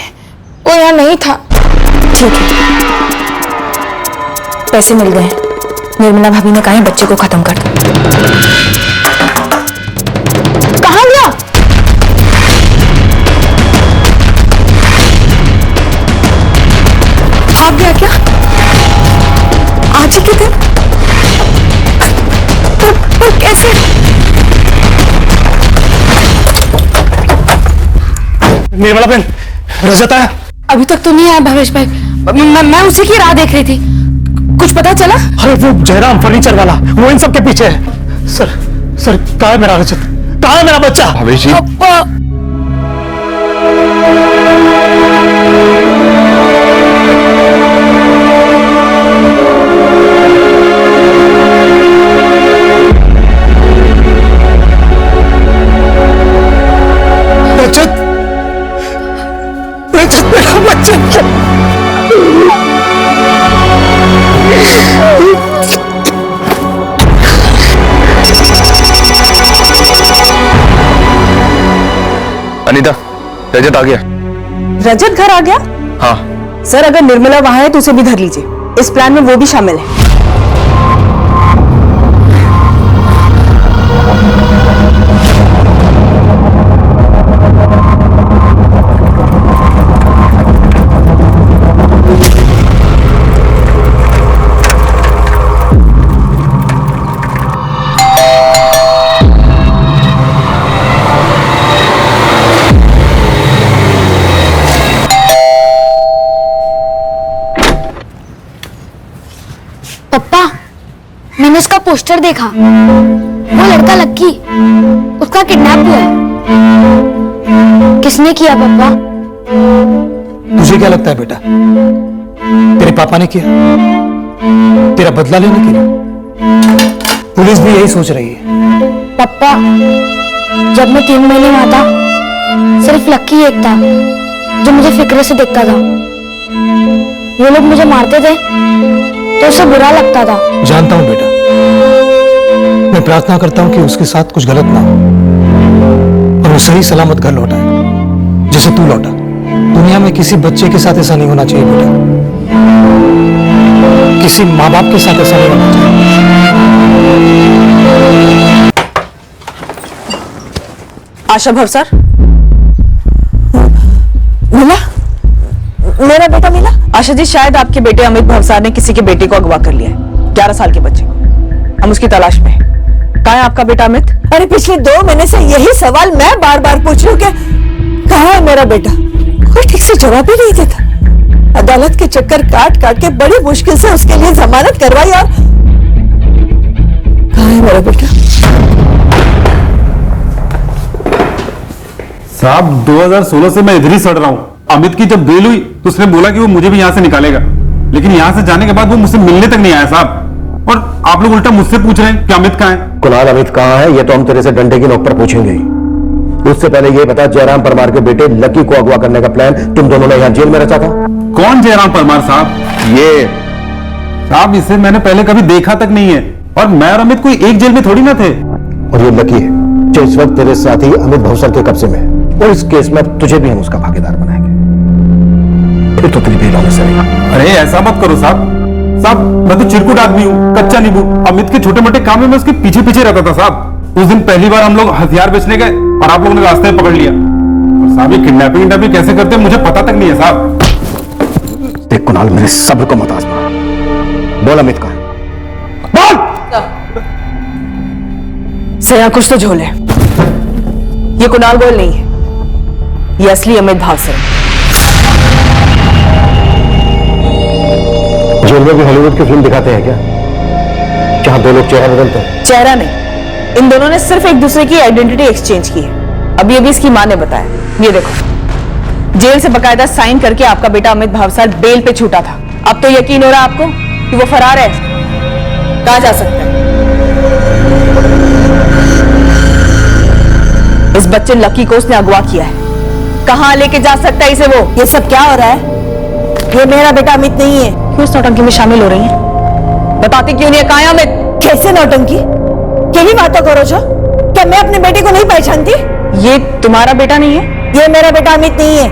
वो यहाँ नहीं था। ठीक है, पैसे मिल गए। निर्मला भाभी ने कहा है बच्चे को खत्म कर दो। कहाँ गया? भाग गया क्या? आज ही के दिन? पर कैसे? निर्मला बहन, रजत आया? अभी तक तो नहीं आया भावेश भाई। मैं उसी की राह देख रही थी। कुछ पता चला? अरे वो जयराम फर्नीचर वाला, वो इन सब के पीछे है। सर कहाँ है मेरा रजत? कहाँ है मेरा बच्चा? भावेश जी, अनीता, रजत आ गया। रजत घर आ गया? हाँ। सर अगर निर्मला वहां है तो उसे भी धर लीजिए, इस प्लान में वो भी शामिल है। पप्पा, मैंने उसका पोस्टर देखा। वो लड़का लक्की, उसका किडनैप हुआ है। किसने किया पापा? तुझे क्या लगता है बेटा, तेरे पापा ने किया? तेरा बदला लेने के लिए? पुलिस भी यही सोच रही है। पापा, जब मैं 3 महीने में था, सिर्फ लक्की एक था जो मुझे फिक्र से देखता था। वो लोग मुझे मारते थे तो उसे बुरा लगता था। जानता हूं बेटा, मैं प्रार्थना करता हूं कि उसके साथ कुछ गलत ना हो और वो सही सलामत घर लौटा है, जैसे तू लौटा। दुनिया में किसी बच्चे के साथ ऐसा नहीं होना चाहिए बेटा, किसी माँ बाप के साथ ऐसा नहीं होना चाहिए। आशा भवसार, मिला मेरा बेटा मिला? आशा जी, शायद आपके बेटे अमित भवसार ने किसी के बेटे को अगवा कर लिया है, 11 साल के बच्चे को। हम उसकी तलाश में हैं। कहाँ है आपका बेटा अमित? अरे पिछले 2 महीने से यही सवाल मैं बार बार पूछ रही हूँ कि कहाँ है मेरा बेटा? कोई ठीक से जवाब ही नहीं देता। अदालत के चक्कर काट काट के बड़ी मुश्किल से उसके लिए जमानत करवाई और कहाँ है मेरा बेटा? साहब 2016 से मैं इधर ही सड़ रहा हूँ। अमित की जब बेल हुई तो उसने बोला कि वो मुझे भी यहाँ से निकालेगा, लेकिन यहाँ से जाने के बाद वो मुझसे मिलने तक नहीं आया साहब। और आप लोग उल्टा मुझसे पूछ रहे हैं कि अमित कहाँ है? कुणाल, अमित कहाँ है ये तो हम तेरे से डंडे की नोक पर पूछेंगे ही। उससे पहले ये बता, जयराम परमार के बेटे लकी को अगवा करने का प्लान तुम दोनों ने यहाँ जेल में रचा था? कौन जयराम परमार साहब? ये साहब, इसे मैंने पहले कभी देखा तक नहीं है और मैं और अमित कोई एक जेल में थोड़ी ना थे। और ये लकी है जो इस वक्त तेरे साथी अमित भवसार के कब्जे में है, और इस केस में तुझे भी हम उसका भागीदार बनाएंगे, फिर तो तेरी बेल होने से नहीं। अरे ऐसा मत करो साहब। साहब मैं तो चिरकुट आदमी हूँ, कच्चा नींबू। अमित के छोटे मोटे काम में मैं उसके पीछे पीछे रहता था साहब। उस दिन पहली बार हम लोग हथियार बेचने गए और आप लोगों ने रास्ते में पकड़ लिया। और साहब ये किडनैपिंग कैसे करते हैं मुझे पता तक नहीं है साहब। देख कुणाल, मेरे सब्र को मत आजमा। बोल अमित कहाँ है? बोल। सया कुछ तो झोल है। ये कुणाल गोयल नहीं है, ये असली अमित भावसर है। जेल में भी हॉलीवुड की फिल्म दिखाते हैं क्या, जहां 2 लोग चेहरा बदलते हैं? चेहरा नहीं, इन दोनों ने सिर्फ एक दूसरे की आइडेंटिटी एक्सचेंज की है। अभी अभी इसकी मां ने बताया। ये देखो, जेल से बकायदा साइन करके आपका बेटा अमित भावसार बेल पे छूटा था। अब तो यकीन हो रहा है आपको कि वो फरार है। कहां जा सकता है? इस बच्चे लकी को उसने अगवा किया है। कहां लेके जा सकता है इसे वो? ये सब क्या हो रहा है? ये मेरा बेटा अमित नहीं है। क्यों इस नौटंकी में शामिल हो रही हैं? बताती क्यों नहीं है? कहां है अमित? कैसे नौटंकी? यही बातों करो जो? क्या मैं अपने बेटे को नहीं पहचानती? ये तुम्हारा बेटा नहीं है? ये मेरा बेटा अमित नहीं है।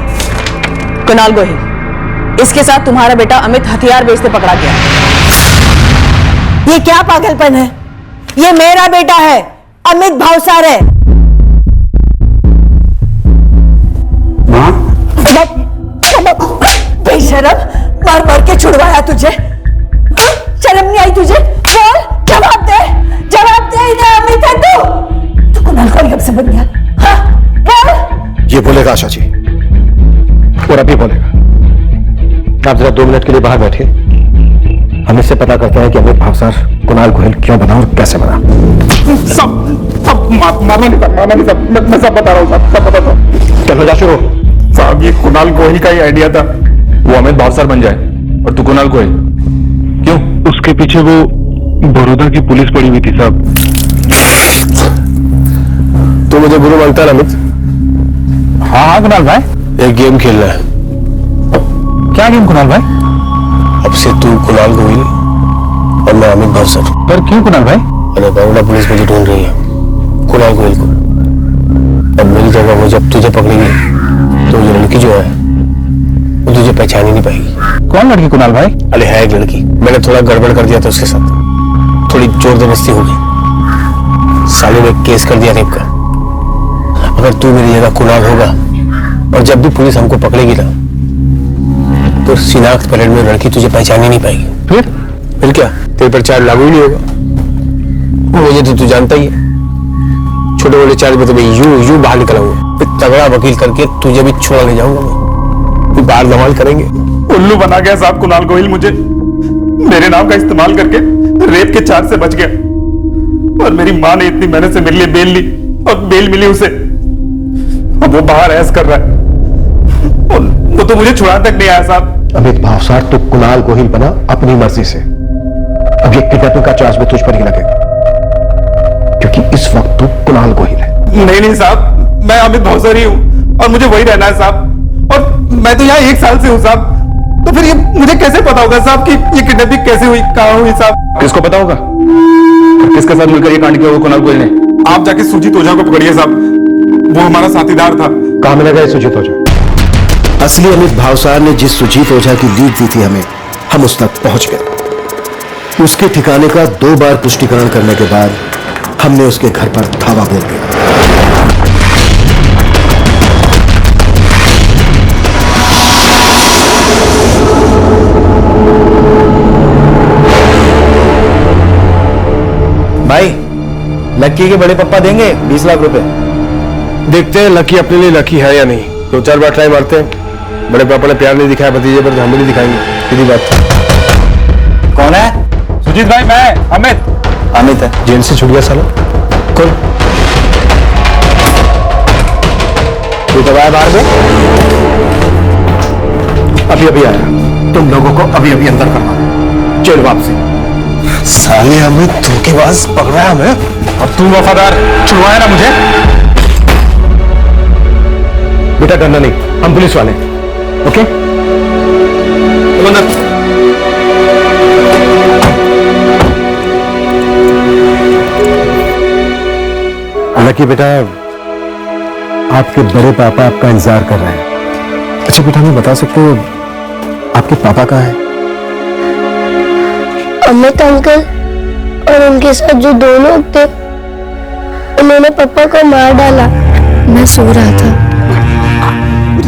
कुणाल गोहिल, इसके साथ तुम्हारा बेटा अमित हथियार बेचते पकड़ा गया। ये क्या पागलपन है? ये मेरा बेटा है, अमित भावसार है। बेशरम, मार मार के छुड़वाया तुझे। शर्म नहीं आई तुझे? बोल, जवाब दे, जवाब दे। इधर अमित है तू कुणाल को कब से बन गया? हाँ, बोल। ये बोलेगा आशा जी, और अभी बोलेगा। आप जरा 2 मिनट के लिए बाहर बैठिए, हम इससे पता करते हैं कि अमित भावसार कुणाल गोहिल क्यों बना और कैसे बना। सब मारना नहीं सब, मैं सब बता रहा हूँ साहब, सब बता हूँ। चलो जा शुरू। साहब ये कुणाल गोहिल का ही आइडिया था। वो अमित भावसार बन जाए और तू कुणाल गोहिल। क्यों? उसके पीछे वो बड़ौदा की पुलिस पड़ी हुई थी साहब। तू मुझे गुरु मानता है अमित? हाँ कुणाल भाई, एक गेम खेलना है। क्या गेम कुणाल भाई? अब से तू कुणाल गोहिल और मैं अमित भावसार। पर क्यों कुणाल भाई? अरे बड़ौदा पुलिस मुझे ढूंढ रही है, कुणाल गोहिल को। अब मेरी जगह वो जब तुझे पकड़ेंगे तो ये लड़की जो है वो तुझे पहचान ही नहीं पाएगी। कौन लड़की कुणाल भाई? अरे है एक लड़की, मैंने थोड़ा गड़बड़ कर दिया था उसके साथ, थोड़ी जोर जबरदस्ती हो गई, साले ने केस कर दिया रेप का। अगर तू मेरी जगह कुणाल होगा और जब भी पुलिस हमको पकड़ेगी ना तो शिनाख्त परेड में लड़की तुझे पहचान ही नहीं पाएगी। फिर क्या, तेरे पर चार्ज लागू ही नहीं होगा। मुझे तो तू जानता ही है, छोटे बड़े चार्ज में तो मैं यूं बाहर निकला हूँ, फिर तगड़ा वकील करके तुझे भी छुड़ा ले जाऊंगा मैं, फिर बाहर धमाल करेंगे। उल्लू बना गया साहब कुणाल गोहिल, मुझे मेरे नाम का इस्तेमाल करके रेप के चार्ज से बच गया और मेरी माँ ने इतनी मेहनत से मेरे लिए बेल ली और बेल मिली उसे, अब वो बाहर ऐश कर रहा है और वो तो मुझे छुड़ा तक नहीं आया साहब। अमित भावसार, तू कुणाल गोहिल बना अपनी मर्जी से। अब ये किडनैपिंग का चार्ज भी तुझ पर ही लगेगा क्योंकि इस वक्त तू कुणाल गोहिल है। नहीं साहब, मैं अमित भावसारी हूँ और मुझे वही रहना है साहब, और मैं तो यहाँ 1 साल से हूँ साहब, तो फिर ये मुझे कैसे पता होगा साहब कि ये किडनैपिंग कैसे हुई, कहाँ हुई साहब? किसको पता होगा किसके साथ मिलकर ये कांड किया हुआ कुणाल गोहिल ने? आप जाके सुजीत ओझा को पकड़िए साहब, वो हमारा साथीदार था। कहाँ मिलेगा ये सुजीत ओझा? असली अमित भावसार ने जिस सुजीत ओझा की लीड दी थी हमें, हम उस तक पहुंच गए। उसके ठिकाने का 2 बार पुष्टिकरण करने के बाद हमने उसके घर पर धावा बोल दिया। भाई, लक्की के बड़े पप्पा देंगे 20 लाख रुपए। देखते हैं लकी अपने लिए लकी है या नहीं, 2-4 बार ट्राई मारते हैं। बड़े पापा ने प्यार नहीं दिखाया भतीजे पर, हम भी नहीं दिखाएंगे, सीधी बात। कौन है? सुजीत भाई, मैं अमित। अमित है? जेल से छूट गया साला। कौन? तू कब आया बाहर से? अभी आया। तुम लोगों को अभी अंदर करना, जेल वापसी। साले अमित धोखेबाज पकड़ा हमें और तू वफादार, छुड़वाया ना मुझे। बेटा डरना नहीं, हम पुलिस वाले, ओके? लकी बेटा, आपके बड़े पापा आपका इंतजार कर रहे हैं। अच्छा बेटा, हमें बता सकते हो आपके पापा कहाँ हैं? अमित अंकल और उनके साथ जो 2 लोग थे, उन्होंने पापा को मार डाला। मैं सो रहा था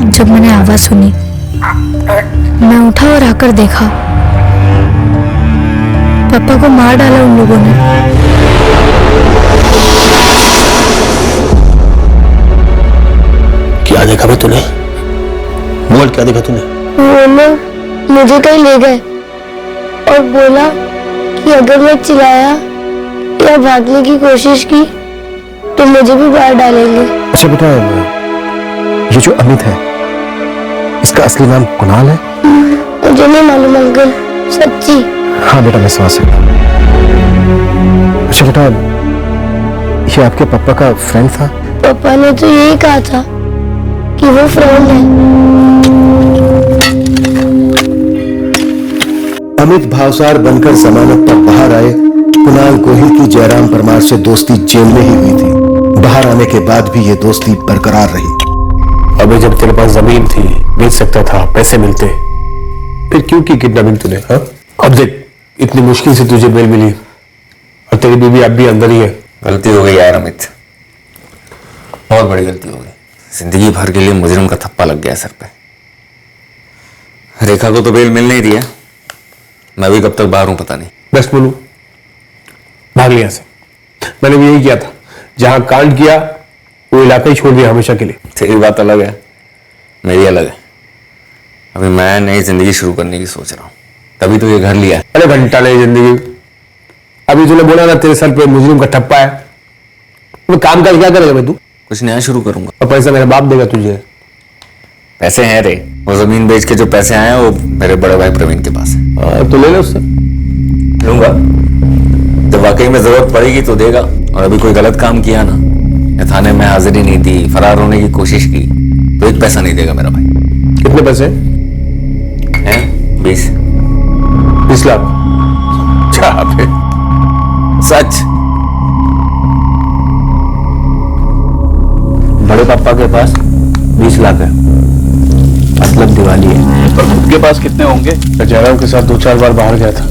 जब मैंने आवाज सुनी। मैं उठा और आकर देखा, पापा को मार डाला उन लोगों ने। क्या देखा भाई तूने? बोल, क्या देखा तूने? वो लोग मुझे कहीं ले गए और बोला कि अगर मैं चिल्लाया या भागने की कोशिश की तो मुझे भी मार डालेंगे। अच्छा बेटा, ये जो अमित है, इसका असली नाम कुणाल है? मुझे नहीं मालूम अंकल, सच्ची। हाँ बेटा, मैं समझ सकता हूँ। अच्छा बेटा, ये आपके पापा का फ्रेंड था? पापा ने तो यही कहा था कि वो फ्रेंड है। अमित भावसार बनकर जमानत पर बाहर आए। कुणाल गोहिल की जयराम परमार से दोस्ती जेल में ही हुई थी। बाहर आने के बाद भी ये दोस्ती बरकरार रही। अबे जब तेरे पास जमीन थी, बेच सकता था, पैसे मिलते, फिर क्यों की किडनैपिंग तूने? हाँ, अब देख, इतनी मुश्किल से तुझे बेल मिली और तेरी बीवी अब भी अंदर ही है। गलती हो गई यार अमित, बहुत बड़ी गलती हो गई। जिंदगी भर के लिए मुजरिम का थप्पा लग गया सर पे। रेखा को तो बेल मिल नहीं रही है, मैं भी कब तक बाहर हूं पता नहीं। बेस्ट बोलूं, भाग लिया से। मैंने भी यही किया था, जहां कांड किया वो इलाका ही छोड़ दिया हमेशा के लिए। तेरी बात अलग है, मेरी अलग है। अभी मैं नई जिंदगी शुरू करने की सोच रहा हूँ, तभी तो ये घर लिया है। अरे घंटा नई जिंदगी, अभी तूने बोला ना तेरे सर पे मुजरिम का ठप्पा है, वो काम कर क्या करेगा भाई तू? कुछ नया शुरू करूंगा। और पैसा मेरा बाप देगा तुझे। पैसे हैं रे, वो जमीन बेच के जो पैसे आए हैं वो मेरे बड़े भाई प्रवीण के पास है। तो ले लो उससे। लूंगा, जब वाकई में जरूरत पड़ेगी तो देगा। और अभी कोई गलत काम किया ना, या थाने में हाजिरी नहीं दी, फरार होने की कोशिश की, तो 1 पैसा नहीं देगा मेरा भाई। कितने पैसे हैं? 20 लाख। सच। बड़े पापा के पास 20 लाख है, मतलब दिवाली है। पर खुद के पास कितने होंगे? जयराम के साथ 2-4 बार बाहर गया था,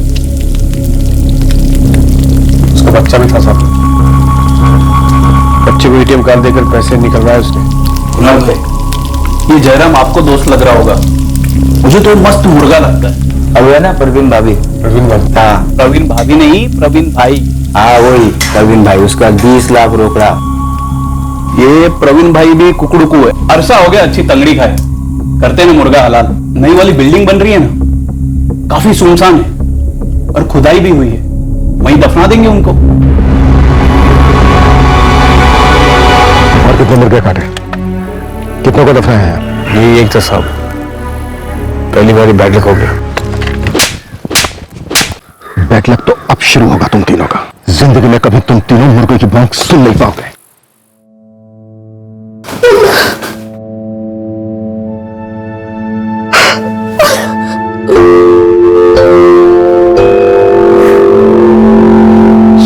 उसका बच्चा भी था साथ। बच्चे को एटीएम कार्ड देकर पैसे निकलवाए उसने। कुणाल भाई, ये जयराम आपको दोस्त लग रहा होगा, मुझे तो मस्त मुर्गा लगता है। अब है ना प्रवीण भाभी। प्रवीण भाई? हाँ, प्रवीण भाभी नहीं, प्रवीण भाई। हाँ वही प्रवीण भाई, उसका 20 लाख रोकड़ा। ये प्रवीण भाई भी कुकड़ुकू है। अरसा हो गया अच्छी तंगड़ी खाए, करते हैं मुर्गा हलाल। नई वाली बिल्डिंग बन रही है ना, काफी सुनसान है और खुदाई भी हुई है, वहीं दफना देंगे उनको। और कितने मुर्गे काटे, कितनों को दफनाया है? यही एक था साहब, पहली बार बैड लक हो गया। बैड लक तो अब शुरू होगा तुम तीनों का। जिंदगी में कभी तुम तीनों मुर्गे की भौंक सुन नहीं पाओगे।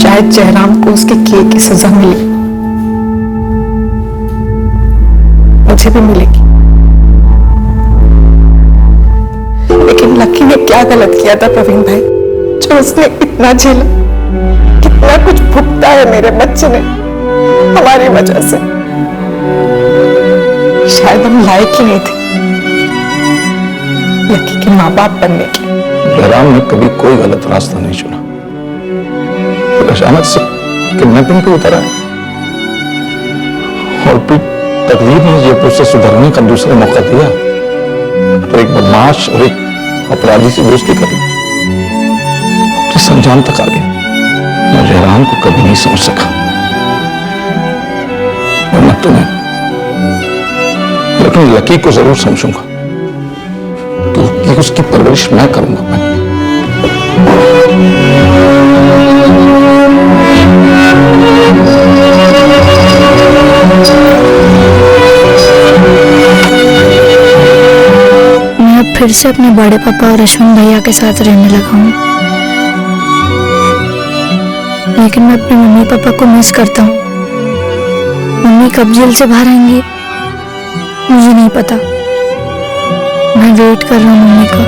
शायद जयराम को उसके किए की सजा मिली, मुझे भी मिलेगी। लेकिन लकी ने क्या गलत किया था प्रवीण भाई, जो उसने इतना झेला, कितना कुछ भुगता है मेरे बच्चे ने हमारी वजह से। शायद हम लायक ही नहीं थे लकी के माँ बाप बनने के। जयराम ने कभी कोई गलत रास्ता नहीं चुना, तो अचानक से किडनैपिंग पे उतरा है और फिर तकदीर ने जयपुर से सुधरने का दूसरा मौका दिया, तो एक बदमाश और एक अपराधी से दोस्ती करी, तो संजान तक आ गया। मैं जयराम को कभी नहीं समझ सका, और मैं तुम्हें, लेकिन लकी को जरूर समझूंगा, तो उसकी परवरिश मैं करूंगा। मैं अब फिर से अपने बड़े पापा और अश्विन भैया के साथ रहने लगा हूँ, लेकिन मैं अपने मम्मी पापा को मिस करता हूँ। मम्मी कब जेल से बाहर आएंगी मुझे नहीं पता। मैं वेट कर रहा हूँ मम्मी का।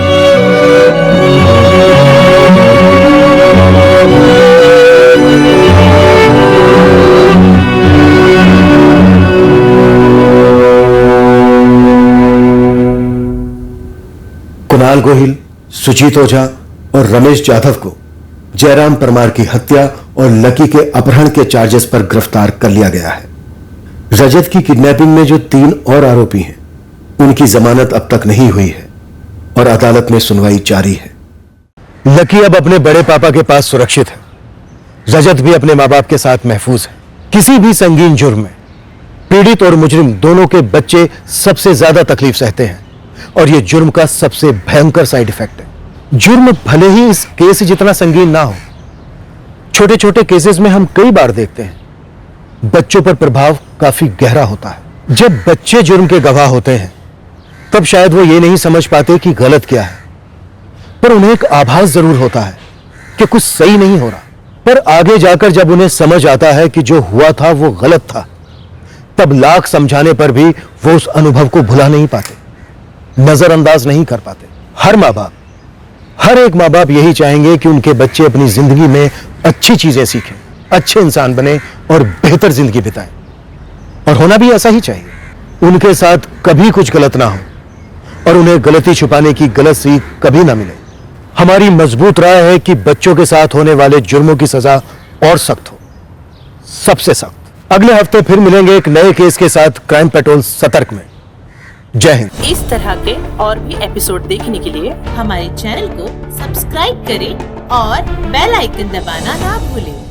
कुणाल गोहिल, सुजीत ओझा और रमेश जाधव को जयराम परमार की हत्या और लकी के अपहरण के चार्जेस पर गिरफ्तार कर लिया गया है। रजत की किडनैपिंग में जो 3 और आरोपी हैं, उनकी जमानत अब तक नहीं हुई है और अदालत में सुनवाई जारी है। लकी अब अपने बड़े पापा के पास सुरक्षित है। रजत भी अपने मां बाप के साथ महफूज है। किसी भी संगीन जुर्म में पीड़ित और मुजरिम दोनों के बच्चे सबसे ज्यादा तकलीफ सहते हैं और यह जुर्म का सबसे भयंकर साइड इफेक्ट है। जुर्म भले ही इस केस जितना संगीन ना हो, छोटे छोटे केसेस में हम कई बार देखते हैं बच्चों पर प्रभाव काफी गहरा होता है। जब बच्चे जुर्म के गवाह होते हैं तब शायद वो ये नहीं समझ पाते कि गलत क्या है, पर उन्हें एक आभास जरूर होता है कि कुछ सही नहीं हो रहा। पर आगे जाकर जब उन्हें समझ आता है कि जो हुआ था वो गलत था, तब लाख समझाने पर भी वो उस अनुभव को भुला नहीं पाते, नजरअंदाज नहीं कर पाते। हर एक माँ बाप यही चाहेंगे कि उनके बच्चे अपनी जिंदगी में अच्छी चीजें सीखें, अच्छे इंसान बने और बेहतर जिंदगी बिताएं। और होना भी ऐसा ही चाहिए। उनके साथ कभी कुछ गलत ना हो और उन्हें गलती छुपाने की गलत सीख कभी ना मिले। हमारी मजबूत राय है कि बच्चों के साथ होने वाले जुर्मों की सजा और सख्त हो, सबसे सख्त। अगले हफ्ते फिर मिलेंगे एक नए केस के साथ क्राइम पेट्रोल सतर्क में। जय हिंद। इस तरह के और भी एपिसोड देखने के लिए हमारे चैनल को सब्सक्राइब करें और बेल आइकन दबाना ना भूलें।